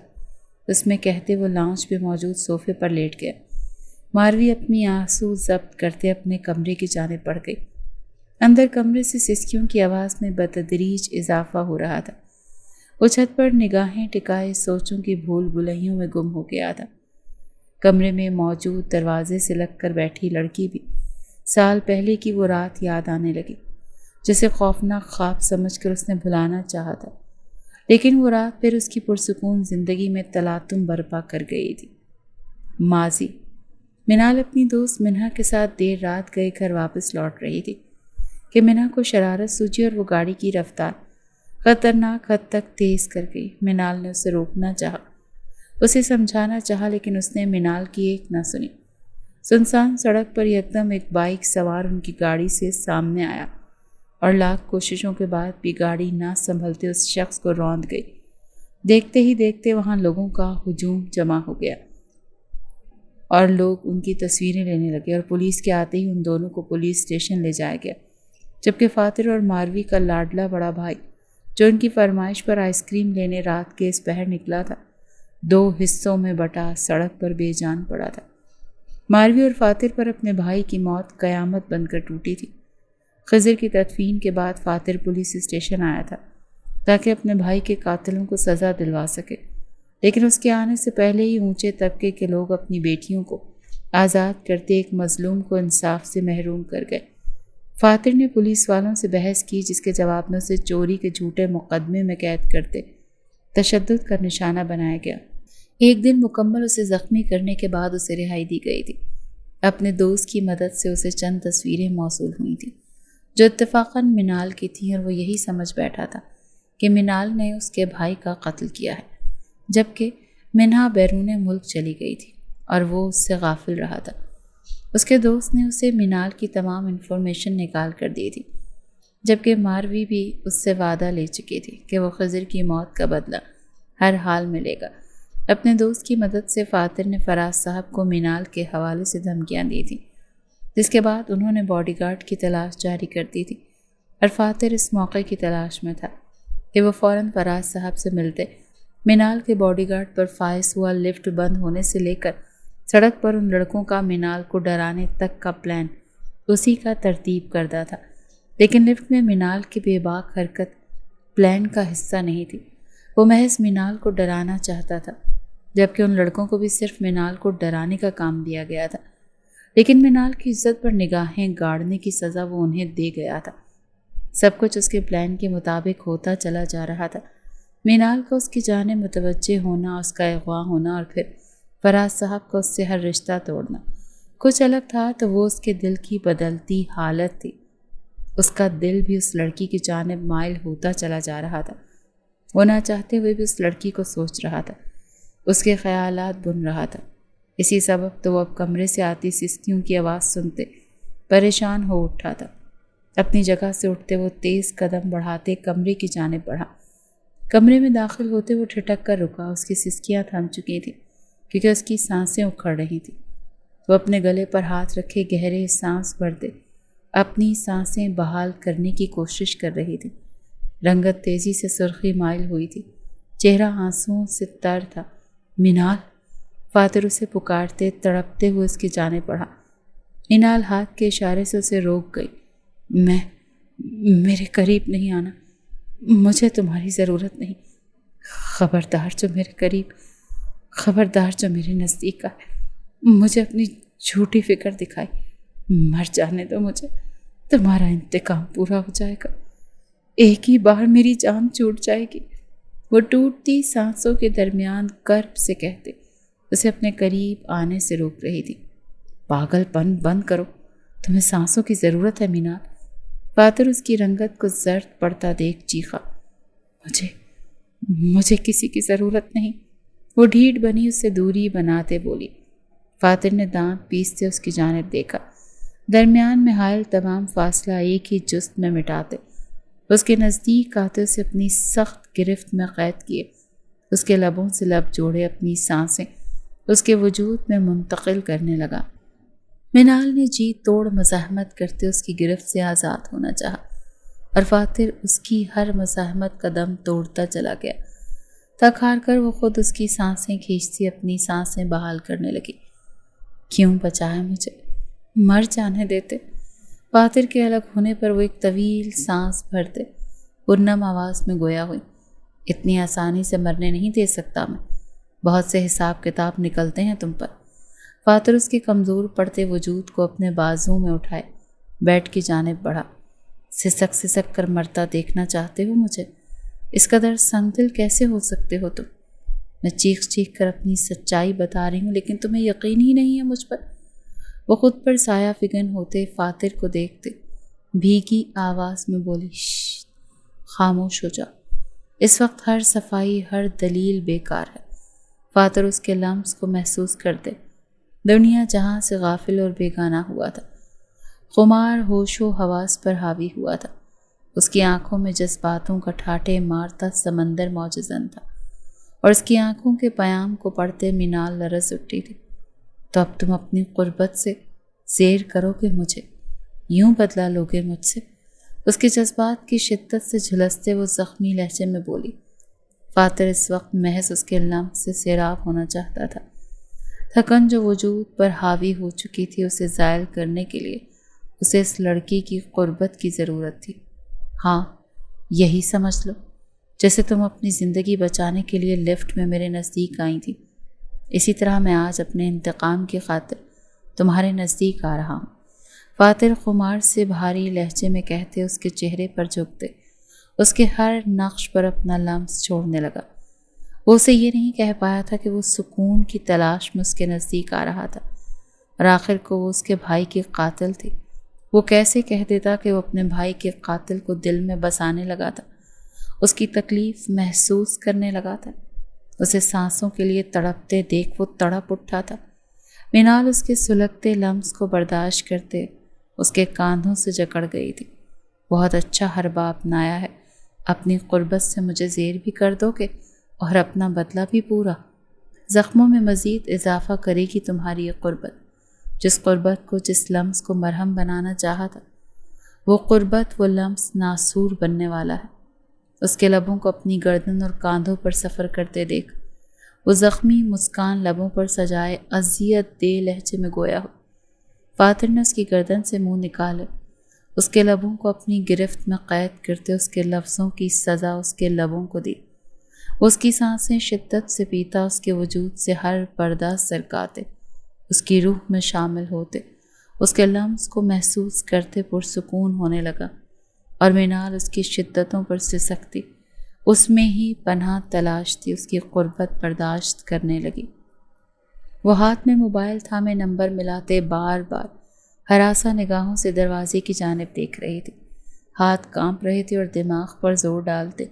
اس میں کہتے وہ لاؤنج پہ موجود صوفے پر لیٹ گیا۔ ماروی اپنی آنسو ضبط کرتے اپنے کمرے کی جانب بڑھ گئی۔ اندر کمرے سے سسکیوں کی آواز میں بتدریج اضافہ ہو رہا تھا۔ وہ چھت پر نگاہیں ٹکائے سوچوں کی بھول بھلائیوں میں گم ہو گیا تھا۔ کمرے میں موجود دروازے سے لگ کر بیٹھی لڑکی بھی سال پہلے کی وہ رات یاد آنے لگی، جسے خوفناک خواب سمجھ کر اس نے بھلانا چاہا تھا، لیکن وہ رات پھر اس کی پرسکون زندگی میں تلاطم برپا کر گئی تھی۔ ماضی۔ منال اپنی دوست منہا کے ساتھ دیر رات گئے گھر واپس لوٹ رہی تھی کہ منہا کو شرارت سوچی اور وہ گاڑی کی رفتار خطرناک حد تک تیز کر گئی۔ منال نے اسے روکنا چاہا، اسے سمجھانا چاہا، لیکن اس نے منال کی ایک نہ سنی۔ سنسان سڑک پر یکدم ایک بائک سوار ان کی گاڑی سے سامنے آیا اور لاکھ کوششوں کے بعد بھی گاڑی نہ سنبھلتے اس شخص کو روند گئی۔ دیکھتے ہی دیکھتے وہاں لوگوں کا ہجوم جمع ہو گیا اور لوگ ان کی تصویریں لینے لگے، اور پولیس کے آتے ہی ان دونوں کو پولیس اسٹیشن لے جایا گیا، جبکہ فاتر اور ماروی کا لاڈلا بڑا بھائی، جو ان کی فرمائش پر آئس کریم لینے رات کے اس پہر نکلا تھا، 2 حصوں میں بٹا سڑک پر بے جان پڑا تھا۔ ماروی اور فاتر پر اپنے بھائی کی موت قیامت بن کر ٹوٹی تھی۔ خضر کی تدفین کے بعد فاتر پولیس اسٹیشن آیا تھا تاکہ اپنے بھائی کے قاتلوں کو سزا دلوا سکے، لیکن اس کے آنے سے پہلے ہی اونچے طبقے کے لوگ اپنی بیٹیوں کو آزاد کرتے ایک مظلوم کو انصاف سے محروم کر گئے۔ فاتر نے پولیس والوں سے بحث کی، جس کے جواب میں اسے چوری کے جھوٹے مقدمے میں قید کرتے تشدد کا نشانہ بنایا گیا۔ ایک دن مکمل اسے زخمی کرنے کے بعد اسے رہائی دی گئی تھی۔ اپنے دوست کی مدد سے اسے چند تصویریں موصول ہوئی تھیں جو اتفاقاً منال کی تھیں، اور وہ یہی سمجھ بیٹھا تھا کہ منال نے اس کے بھائی کا قتل کیا ہے، جبکہ منہا بیرون ملک چلی گئی تھی اور وہ اس سے غافل رہا تھا۔ اس کے دوست نے اسے منال کی تمام انفارمیشن نکال کر دی تھی، جبکہ ماروی بھی اس سے وعدہ لے چکی تھی کہ وہ خضر کی موت کا بدلہ ہر حال میں لے گا۔ اپنے دوست کی مدد سے فاتر نے فراز صاحب کو منال کے حوالے سے دھمکیاں دی تھیں، جس کے بعد انہوں نے باڈی گارڈ کی تلاش جاری کر دی تھی، اور فاتر اس موقع کی تلاش میں تھا کہ وہ فوراً فراز صاحب سے ملتے۔ منال کے باڈی گارڈ پر فائز ہوا لفٹ بند ہونے سے لے کر سڑک پر ان لڑکوں کا منال کو ڈرانے تک کا پلان اسی کا ترتیب کردہ تھا، لیکن لفٹ میں منال کی بے باک حرکت پلان کا حصہ نہیں تھی۔ وہ محض منال کو ڈرانا چاہتا تھا، جبکہ ان لڑکوں کو بھی صرف منال کو ڈرانے کا کام دیا گیا تھا، لیکن منال کی عزت پر نگاہیں گاڑنے کی سزا وہ انہیں دے گیا تھا۔ سب کچھ اس کے پلان کے مطابق ہوتا چلا جا رہا تھا۔ منال کا اس کی جانب متوجہ ہونا، اس کا اغوا ہونا، اور پھر فراز صاحب کا اس سے ہر رشتہ توڑنا کچھ الگ تھا، تو وہ اس کے دل کی بدلتی حالت تھی۔ اس کا دل بھی اس لڑکی کی جانب مائل ہوتا چلا جا رہا تھا۔ وہ نہ چاہتے ہوئے بھی اس لڑکی کو سوچ رہا تھا، اس کے خیالات بن رہا تھا۔ اسی سبب تو وہ اب کمرے سے آتی سسکیوں کی آواز سنتے پریشان ہو اٹھا تھا۔ اپنی جگہ سے اٹھتے وہ تیز قدم بڑھاتے کمرے کی جانب بڑھا۔ کمرے میں داخل ہوتے وہ ٹھٹک کر رکا۔ اس کی سسکیاں تھم چکی تھیں کیونکہ اس کی سانسیں اکھڑ رہی تھیں۔ وہ اپنے گلے پر ہاتھ رکھے گہرے سانس بھرتے اپنی سانسیں بحال کرنے کی کوشش کر رہی تھی۔ رنگت تیزی سے سرخی مائل ہوئی تھی، چہرہ آنسوؤں سے تر تھا۔ منال! فاتر اسے پکارتے تڑپتے ہوئے اس کی جانب بڑھا۔ منال ہاتھ کے اشارے سے اسے روک گئی۔ میرے قریب نہیں آنا، مجھے تمہاری ضرورت نہیں۔ خبردار جو میرے قریب، خبردار جو میرے نزدیک آئے، مجھے اپنی جھوٹی فکر دکھائی۔ مر جانے دو مجھے، تمہارا انتقام پورا ہو جائے گا، ایک ہی بار میری جان چھوٹ جائے گی۔ وہ ٹوٹتی سانسوں کے درمیان کرب سے کہتے اسے اپنے قریب آنے سے روک رہی تھی۔ پاگل پن بند کرو، تمہیں سانسوں کی ضرورت ہے منال۔ فاتر اس کی رنگت کو زرد پڑتا دیکھ چیخا۔ مجھے کسی کی ضرورت نہیں۔ وہ ڈھیٹ بنی اس سے دوری بناتے بولی۔ فاتر نے دانت پیستے اس کی جانب دیکھا، درمیان میں حائل تمام فاصلہ ایک ہی جست میں مٹاتے اس کے نزدیک آتے اسے اپنی سخت گرفت میں قید کیے، اس کے لبوں سے لب جوڑے، اپنی سانسیں اس کے وجود میں منتقل کرنے لگا۔ منال نے جی توڑ مزاحمت کرتے اس کی گرفت سے آزاد ہونا چاہا، اور فاتر اس کی ہر مزاحمت کا دم توڑتا چلا گیا۔ تھک ہار کر وہ خود اس کی سانسیں کھینچتی اپنی سانسیں بحال کرنے لگی۔ کیوں بچایا مجھے، مر جانے دیتے۔ فاتر کے الگ ہونے پر وہ ایک طویل سانس بھرتے، پرنم آواز میں گویا ہوئی، اتنی آسانی سے مرنے نہیں دے سکتا میں، بہت سے حساب کتاب نکلتے ہیں تم پر۔ فاتر اس کے کمزور پڑتے وجود کو اپنے بازوں میں اٹھائے بیڈ کی جانب بڑھا۔ سسک سسک کر مرتا دیکھنا چاہتے ہو مجھے؟ اس قدر سنگ دل کیسے ہو سکتے ہو تم؟ میں چیخ چیخ کر اپنی سچائی بتا رہی ہوں، لیکن تمہیں یقین ہی نہیں ہے مجھ پر۔ وہ خود پر سایہ فگن ہوتے فاتر کو دیکھتے بھیگی آواز میں بولی، شش، خاموش ہو جا، اس وقت ہر صفائی، ہر دلیل بیکار ہے۔ فاتر اس کے لمس کو محسوس کرتے، دنیا جہاں سے غافل اور بیگانہ ہوا تھا، خمار ہوش و حواس پر حاوی ہوا تھا۔ اس کی آنکھوں میں جذباتوں کا ٹھاٹھے مارتا سمندر موجزن تھا، اور اس کی آنکھوں کے پیام کو پڑھتے منال لرز اٹھی تھی۔ تو اب تم اپنی قربت سے زیر کرو گے مجھے، یوں بدلہ لوگے مجھ سے؟ اس کے جذبات کی شدت سے جھلستے وہ زخمی لہجے میں بولی۔ فاتر اس وقت محض اس کے لمس سے سیراب ہونا چاہتا تھا۔ تھکن جو وجود پر حاوی ہو چکی تھی اسے زائل کرنے کے لیے اسے اس لڑکی کی قربت کی ضرورت تھی۔ ہاں، یہی سمجھ لو، جیسے تم اپنی زندگی بچانے کے لیے لفٹ میں میرے نزدیک آئی تھی، اسی طرح میں آج اپنے انتقام کی خاطر تمہارے نزدیک آ رہا ہوں۔ فاتر خمار سے بھاری لہجے میں کہتے اس کے چہرے پر جھکتے، اس کے ہر نقش پر اپنا لمس چھوڑنے لگا۔ وہ اسے یہ نہیں کہہ پایا تھا کہ وہ سکون کی تلاش میں اس کے نزدیک آ رہا تھا، اور آخر کو وہ اس کے بھائی کی قاتل تھی۔ وہ کیسے کہہ دیتا کہ وہ اپنے بھائی کے قاتل کو دل میں بسانے لگا تھا، اس کی تکلیف محسوس کرنے لگا تھا۔ اسے سانسوں کے لیے تڑپتے دیکھ وہ تڑپ اٹھا تھا۔ منال اس کے سلگتے لمس کو برداشت کرتے اس کے کاندھوں سے جکڑ گئی تھی۔ بہت اچھا حربہ اپنایا ہے، اپنی قربت سے مجھے زیر بھی کر دو گے اور اپنا بدلہ بھی پورا۔ زخموں میں مزید اضافہ کرے گی تمہاری یہ قربت، جس قربت کو، جس لمس کو مرہم بنانا چاہا تھا، وہ قربت، وہ لمس ناسور بننے والا ہے۔ اس کے لبوں کو اپنی گردن اور کاندھوں پر سفر کرتے دیکھ وہ زخمی مسکان لبوں پر سجائے اذیت دہ لہجے میں گویا ہو۔ فاتر نے اس کی گردن سے منہ نکالے، اس کے لبوں کو اپنی گرفت میں قید کرتے اس کے لفظوں کی سزا اس کے لبوں کو دی۔ اس کی سانسیں شدت سے پیتا اس کے وجود سے ہر پردہ سرکاتے، اس کی روح میں شامل ہوتے، اس کے لمس کو محسوس کرتے پرسکون ہونے لگا، اور منال اس کی شدتوں پر سسکتی، اس میں ہی پناہ تلاشتی، اس کی قربت برداشت کرنے لگی۔ وہ ہاتھ میں موبائل تھامے نمبر ملاتے بار بار ہراساں نگاہوں سے دروازے کی جانب دیکھ رہی تھی۔ ہاتھ کانپ رہے تھے اور دماغ پر زور ڈالتے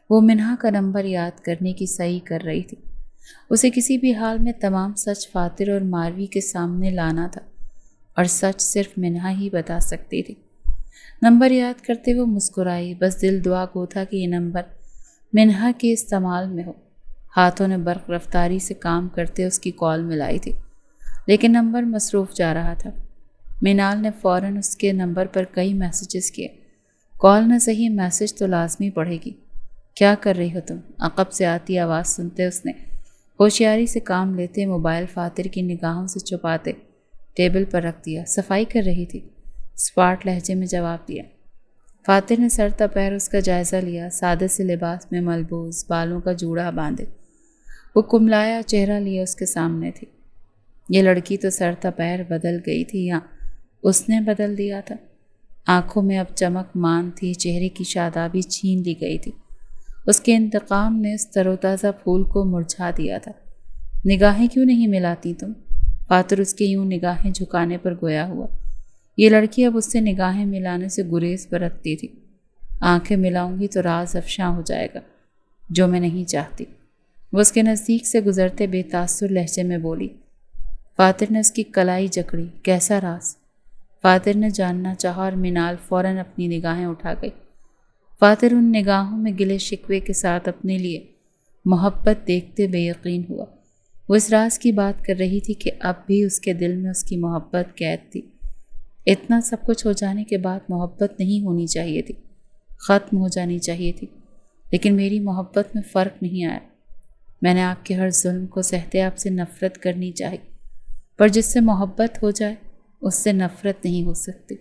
وہ منہا کا نمبر یاد کرنے کی صحیح کر رہی تھی۔ اسے کسی بھی حال میں تمام سچ فاتر اور ماروی کے سامنے لانا تھا، اور سچ صرف منہا ہی بتا سکتی تھی۔ نمبر یاد کرتے وہ مسکرائی، بس دل دعا گو تھا کہ یہ نمبر منہا کے استعمال میں ہو۔ ہاتھوں نے برق رفتاری سے کام کرتے اس کی کال ملائی تھی، لیکن نمبر مصروف جا رہا تھا۔ منال نے فوراً اس کے نمبر پر کئی میسیجز کیے۔ کال نہ صحیح، میسیج تو لازمی پڑھے گی۔ کیا کر رہی ہو تم؟ عقب سے آتی آواز سنتے اس نے ہوشیاری سے کام لیتے موبائل فاتر کی نگاہوں سے چھپاتے ٹیبل پر رکھ دیا۔ صفائی کر رہی تھی، اسپاٹ لہجے میں جواب دیا۔ فاتر نے سر تپیر اس کا جائزہ لیا، سادے سے لباس میں ملبوس، بالوں کا جوڑا باندھے وہ کملایا چہرہ لیا اس کے سامنے تھی۔ یہ لڑکی تو سر تپیر بدل گئی تھی یا اس نے بدل دیا تھا؟ آنکھوں میں اب چمک مان تھی، چہرے کی شادابی چھین لی گئی تھی۔ اس کے انتقام نے اس تر و تازہ پھول کو مرجھا دیا تھا۔ نگاہیں کیوں نہیں ملاتی تم؟ فاتر اس کے یوں نگاہیں جھکانے پر گویا ہوا۔ یہ لڑکی اب اس سے نگاہیں ملانے سے گریز برتتی تھی۔ آنکھیں ملاؤں گی تو راز افشاں ہو جائے گا، جو میں نہیں چاہتی۔ وہ اس کے نزدیک سے گزرتے بے تاثر لہجے میں بولی۔ فاتر نے اس کی کلائی جکڑی۔ کیسا راز؟ فاتر نے جاننا چاہا اور منال فوراً اپنی نگاہیں اٹھا گئی۔ فاتر ان نگاہوں میں گلے شکوے کے ساتھ اپنے لیے محبت دیکھتے بے یقین ہوا۔ وہ اس راز کی بات کر رہی تھی کہ اب بھی اس کے دل میں اس کی محبت قید تھی۔ اتنا سب کچھ ہو جانے کے بعد محبت نہیں ہونی چاہیے تھی، ختم ہو جانی چاہیے تھی، لیکن میری محبت میں فرق نہیں آیا۔ میں نے آپ کے ہر ظلم کو سہتے آپ سے نفرت کرنی چاہی، پر جس سے محبت ہو جائے اس سے نفرت نہیں ہو سکتی۔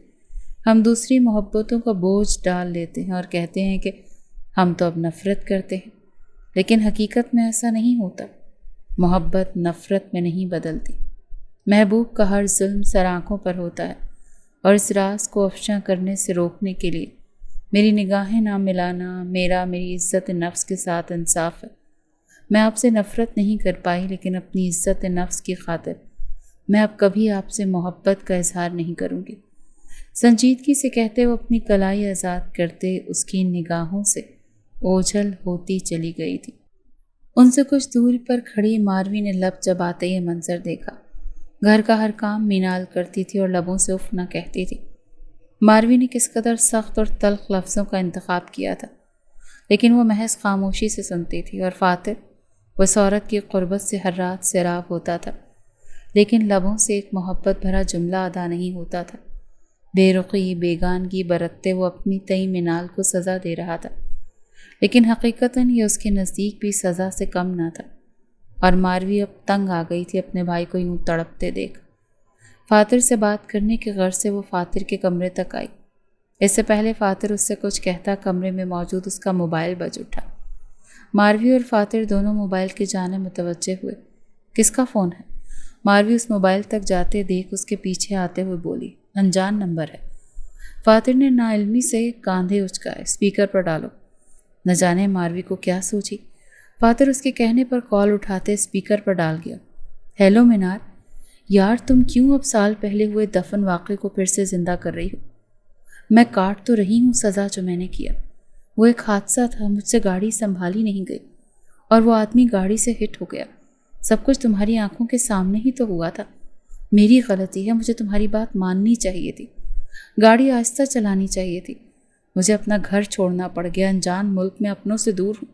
ہم دوسری محبتوں کا بوجھ ڈال لیتے ہیں اور کہتے ہیں کہ ہم تو اب نفرت کرتے ہیں، لیکن حقیقت میں ایسا نہیں ہوتا۔ محبت نفرت میں نہیں بدلتی۔ محبوب کا ہر ظلم سر آنکھوں پر ہوتا ہے، اور اس راز کو افشاں کرنے سے روکنے کے لیے میری نگاہیں نہ ملانا میری عزت نفس کے ساتھ انصاف ہے۔ میں آپ سے نفرت نہیں کر پائی، لیکن اپنی عزت نفس کی خاطر میں اب کبھی آپ سے محبت کا اظہار نہیں کروں گی۔ سنجیدگی سے کہتے وہ اپنی کلائی آزاد کرتے اس کی نگاہوں سے اوجھل ہوتی چلی گئی تھی۔ ان سے کچھ دور پر کھڑی ماروی نے لب چباتے یہ منظر دیکھا۔ گھر کا ہر کام مینال کرتی تھی اور لبوں سے اف نہ کہتی تھی۔ ماروی نے کس قدر سخت اور تلخ لفظوں کا انتخاب کیا تھا، لیکن وہ محض خاموشی سے سنتی تھی، اور فاتر وہ اس عورت کی قربت سے ہر رات سیراب ہوتا تھا، لیکن لبوں سے ایک محبت بھرا جملہ ادا نہیں ہوتا تھا۔ بے رخی بیگانگی برتتے وہ اپنی تئی مینال کو سزا دے رہا تھا، لیکن حقیقتاً یہ اس کے نزدیک بھی سزا سے کم نہ تھا، اور ماروی اب تنگ آ گئی تھی اپنے بھائی کو یوں تڑپتے دیکھ۔ فاتر سے بات کرنے کے غرض سے وہ فاتر کے کمرے تک آئی۔ اس سے پہلے فاتر اس سے کچھ کہتا کمرے میں موجود اس کا موبائل بج اٹھا۔ ماروی اور فاتر دونوں موبائل کی جانب متوجہ ہوئے۔ کس کا فون ہے؟ ماروی اس موبائل تک جاتے دیکھ اس کے پیچھے آتے ہوئے بولی، انجان نمبر ہے۔ فاتر نے ناعلمی سے کاندھے اچکائے، اسپیکر پر ڈالو۔ نہ جانے ماروی کو کیا سوچی، فاتر اس کے کہنے پر کال اٹھاتے اسپیکر پر ڈال گیا۔ ہیلو مینار، یار تم کیوں اب سال پہلے ہوئے دفن واقعے کو پھر سے زندہ کر رہی ہو؟ میں کاٹ تو رہی ہوں سزا جو میں نے کیا۔ وہ ایک حادثہ تھا، مجھ سے گاڑی سنبھالی نہیں گئی اور وہ آدمی گاڑی سے ہٹ ہو گیا۔ سب کچھ تمہاری آنکھوں کے سامنے ہی تو ہوا تھا۔ میری غلطی ہے، مجھے تمہاری بات ماننی چاہیے تھی، گاڑی آہستہ چلانی چاہیے تھی۔ مجھے اپنا گھر چھوڑنا پڑ گیا، انجان ملک میں اپنوں سے دور ہوں۔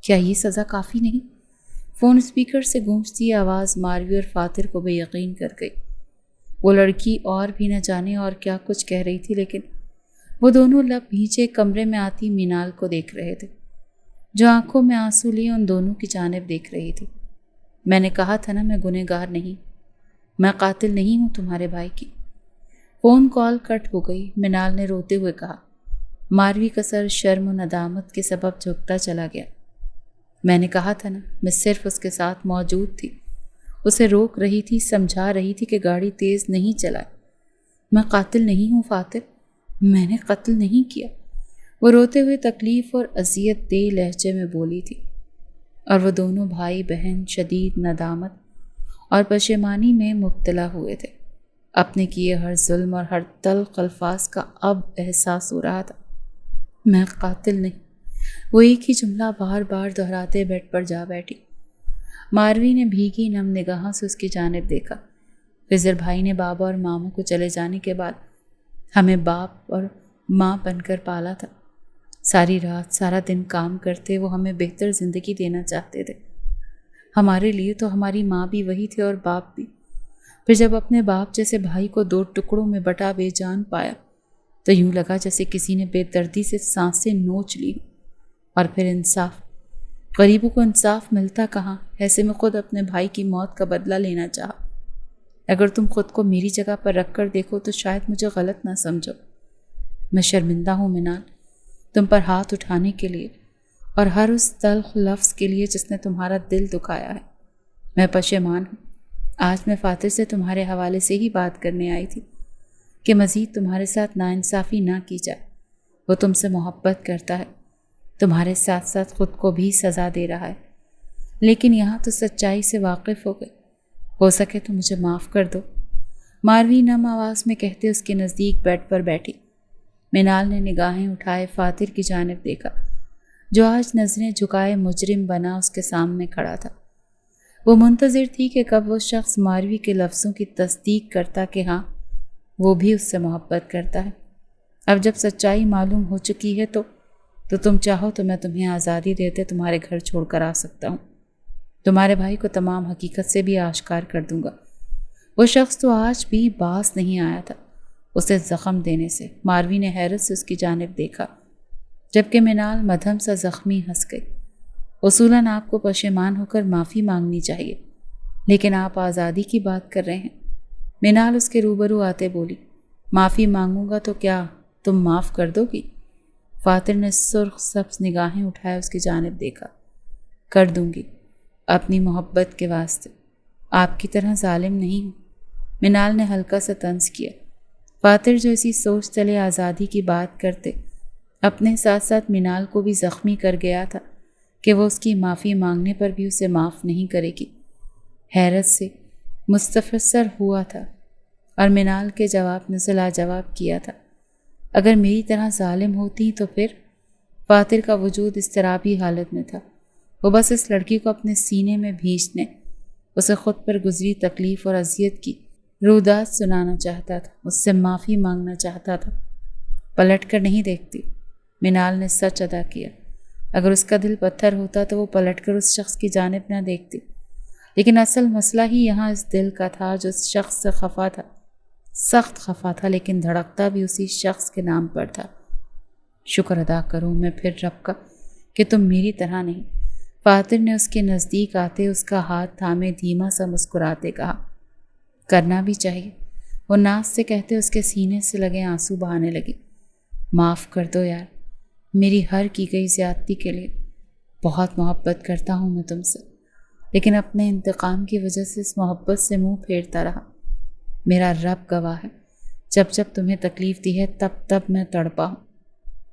کیا یہ سزا کافی نہیں؟ فون اسپیکر سے گونجتی آواز ماروی اور فاتر کو بے یقین کر گئی۔ وہ لڑکی اور بھی نہ جانے اور کیا کچھ کہہ رہی تھی، لیکن وہ دونوں لب بھیجے کمرے میں آتی مینال کو دیکھ رہے تھے، جو آنکھوں میں آنسو لیے ان دونوں کی جانب دیکھ رہی تھی۔ میں نے کہا تھا نا، میں گنہگار نہیں، میں قاتل نہیں ہوں تمہارے بھائی کی۔ فون کال کٹ ہو گئی۔ مینال نے روتے ہوئے کہا۔ ماروی کا سر شرم و ندامت کے سبب جھکتا چلا گیا۔ میں نے کہا تھا نا، میں صرف اس کے ساتھ موجود تھی، اسے روک رہی تھی، سمجھا رہی تھی کہ گاڑی تیز نہیں چلائے۔ میں قاتل نہیں ہوں فاتر، میں نے قتل نہیں کیا، وہ روتے ہوئے تکلیف اور اذیت دہ لہجے میں بولی تھی، اور وہ دونوں بھائی بہن شدید ندامت اور پشیمانی میں مبتلا ہوئے تھے۔ اپنے کیے ہر ظلم اور ہر تلخ الفاظ کا اب احساس ہو رہا تھا۔ میں قاتل نہیں، وہ ایک ہی جملہ بار بار دہراتے بیڈ پر جا بیٹھی۔ ماروی نے بھیگی نم نگاہوں سے اس کی جانب دیکھا۔ خضر بھائی نے بابا اور ماموں کو چلے جانے کے بعد ہمیں باپ اور ماں بن کر پالا تھا۔ ساری رات سارا دن کام کرتے وہ ہمیں بہتر زندگی دینا چاہتے تھے۔ ہمارے لیے تو ہماری ماں بھی وہی تھی اور باپ بھی۔ پھر جب اپنے باپ جیسے بھائی کو 2 ٹکڑوں میں بٹا بے جان پایا تو یوں لگا جیسے کسی نے بے دردی سے سانسیں نوچ لی۔ اور پھر انصاف، غریبوں کو انصاف ملتا کہاں؟ ایسے میں خود اپنے بھائی کی موت کا بدلہ لینا چاہا۔ اگر تم خود کو میری جگہ پر رکھ کر دیکھو تو شاید مجھے غلط نہ سمجھو۔ میں شرمندہ ہوں مینال، تم پر ہاتھ اٹھانے کے لیے اور ہر اس تلخ لفظ کے لیے جس نے تمہارا دل دکھایا ہے۔ میں پشیمان ہوں۔ آج میں فاتر سے تمہارے حوالے سے ہی بات کرنے آئی تھی کہ مزید تمہارے ساتھ ناانصافی نہ کی جائے۔ وہ تم سے محبت کرتا ہے، تمہارے ساتھ ساتھ خود کو بھی سزا دے رہا ہے، لیکن یہاں تو سچائی سے واقف ہو گئے۔ ہو سکے تو مجھے معاف کر دو، ماروی نم آواز میں کہتے اس کے نزدیک بیڈ پر بیٹھی۔ مینال نے نگاہیں اٹھائے فاتر کی جانب دیکھا، جو آج نظریں جھکائے مجرم بنا اس کے سامنے کھڑا تھا۔ وہ منتظر تھی کہ کب وہ شخص ماروی کے لفظوں کی تصدیق کرتا کہ ہاں وہ بھی اس سے محبت کرتا ہے۔ اب جب سچائی معلوم ہو چکی ہے تو تو تم چاہو تو میں تمہیں آزادی دیتے تمہارے گھر چھوڑ کر آ سکتا ہوں، تمہارے بھائی کو تمام حقیقت سے بھی آشکار کر دوں گا۔ وہ شخص تو آج بھی باز نہیں آیا تھا اسے زخم دینے سے۔ ماروی نے حیرت سے اس کی جانب دیکھا، جبکہ منال مدھم سا زخمی ہنس گئی۔ اصولاً آپ کو پشیمان ہو کر معافی مانگنی چاہیے، لیکن آپ آزادی کی بات کر رہے ہیں۔ منال اس کے روبرو آتے بولی، معافی مانگوں گا تو کیا تم معاف کر دو گی؟ فاتر نے سرخ سبز نگاہیں اٹھائے اس کی جانب دیکھا۔ کر دوں گی، اپنی محبت کے واسطے، آپ کی طرح ظالم نہیں ہوں۔ منال نے ہلکا سا طنز کیا۔ فاتر جو اسی سوچ تلے آزادی کی بات کرتے، اپنے ساتھ ساتھ منال کو بھی زخمی کر گیا تھا کہ وہ اس کی معافی مانگنے پر بھی اسے معاف نہیں کرے گی، حیرت سے مستفسر ہوا تھا اور منال کے جواب نے اسے لاجواب کیا تھا۔ اگر میری طرح ظالم ہوتی تو پھر؟ فاتر کا وجود اضطرابی حالت میں تھا۔ وہ بس اس لڑکی کو اپنے سینے میں بھینچنے، اسے خود پر گزری تکلیف اور اذیت کی روداد سنانا چاہتا تھا، اس سے معافی مانگنا چاہتا تھا۔ پلٹ کر نہیں دیکھتی، منال نے سچ ادا کیا۔ اگر اس کا دل پتھر ہوتا تو وہ پلٹ کر اس شخص کی جانب نہ دیکھتی، لیکن اصل مسئلہ ہی یہاں اس دل کا تھا جو اس شخص سے خفا تھا، سخت خفا تھا، لیکن دھڑکتا بھی اسی شخص کے نام پر تھا۔ شکر ادا کروں میں پھر رب کا کہ تم میری طرح نہیں، فاتر نے اس کے نزدیک آتے اس کا ہاتھ تھامے دھیما سا مسکراتے کہا۔ کرنا بھی چاہیے، وہ ناز سے کہتے اس کے سینے سے لگے آنسو بہانے لگی۔ معاف کر دو یار، میری ہر کی گئی زیادتی کے لیے۔ بہت محبت کرتا ہوں میں تم سے، لیکن اپنے انتقام کی وجہ سے اس محبت سے منہ پھیرتا رہا۔ میرا رب گواہ ہے، جب جب تمہیں تکلیف دی ہے تب تب میں تڑپا ہوں،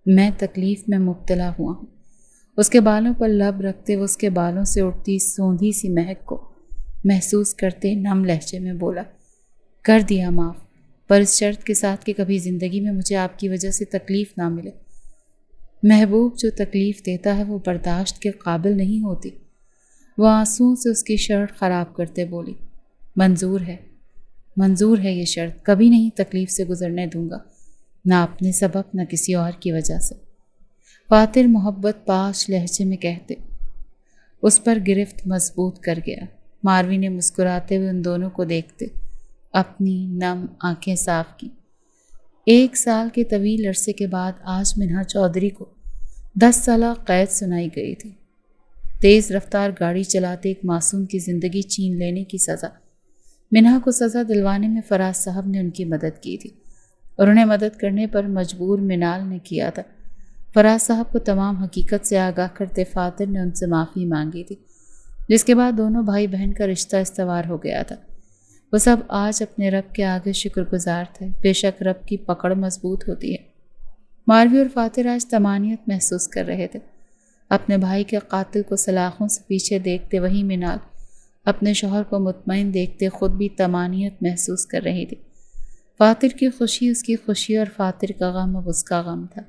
میں تکلیف میں مبتلا ہوا ہوں۔ اس کے بالوں پر لب رکھتے وہ اس کے بالوں سے اٹھتی سوندھی سی مہک کو محسوس کرتے نم لہجے میں بولا، کر دیا معاف، پر اس شرط کے ساتھ کہ کبھی زندگی میں مجھے آپ کی وجہ سے تکلیف نہ ملے۔ محبوب جو تکلیف دیتا ہے وہ برداشت کے قابل نہیں ہوتی۔ وہ آنسوؤں سے اس کی شرٹ خراب کرتے بولی، منظور ہے یہ شرط، کبھی نہیں تکلیف سے گزرنے دوں گا، نہ اپنے سبب نہ کسی اور کی وجہ سے۔ فاتر محبت پاش لہجے میں کہتے اس پر گرفت مضبوط کر گیا۔ ماروی نے مسکراتے ہوئے ان دونوں کو دیکھتے اپنی نم آنکھیں صاف کی۔ 1 سال کے طویل عرصے کے بعد آج منہا چودھری کو 10 سالہ قید سنائی گئی تھی۔ تیز رفتار گاڑی چلاتے ایک معصوم کی زندگی چھین لینے کی سزا۔ منہا کو سزا دلوانے میں فراز صاحب نے ان کی مدد کی تھی اور انہیں مدد کرنے پر مجبور منال نے کیا تھا۔ فراز صاحب کو تمام حقیقت سے آگاہ کرتے فاتر نے ان سے معافی مانگی تھی، جس کے بعد دونوں بھائی بہن کا رشتہ استوار ہو گیا تھا۔ وہ سب آج اپنے رب کے آگے شکر گزار تھے۔ بے شک رب کی پکڑ مضبوط ہوتی ہے۔ ماروی اور فاتر آج طمانیت محسوس کر رہے تھے۔ اپنے بھائی کے قاتل کو سلاخوں سے پیچھے دیکھتے وہی منال اپنے شوہر کو مطمئن دیکھتے خود بھی طمانیت محسوس کر رہی تھی۔ فاتر کی خوشی اس کی خوشی اور فاتر کا غم اب اس کا غم تھا۔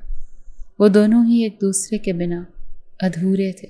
وہ دونوں ہی ایک دوسرے کے بنا ادھورے تھے۔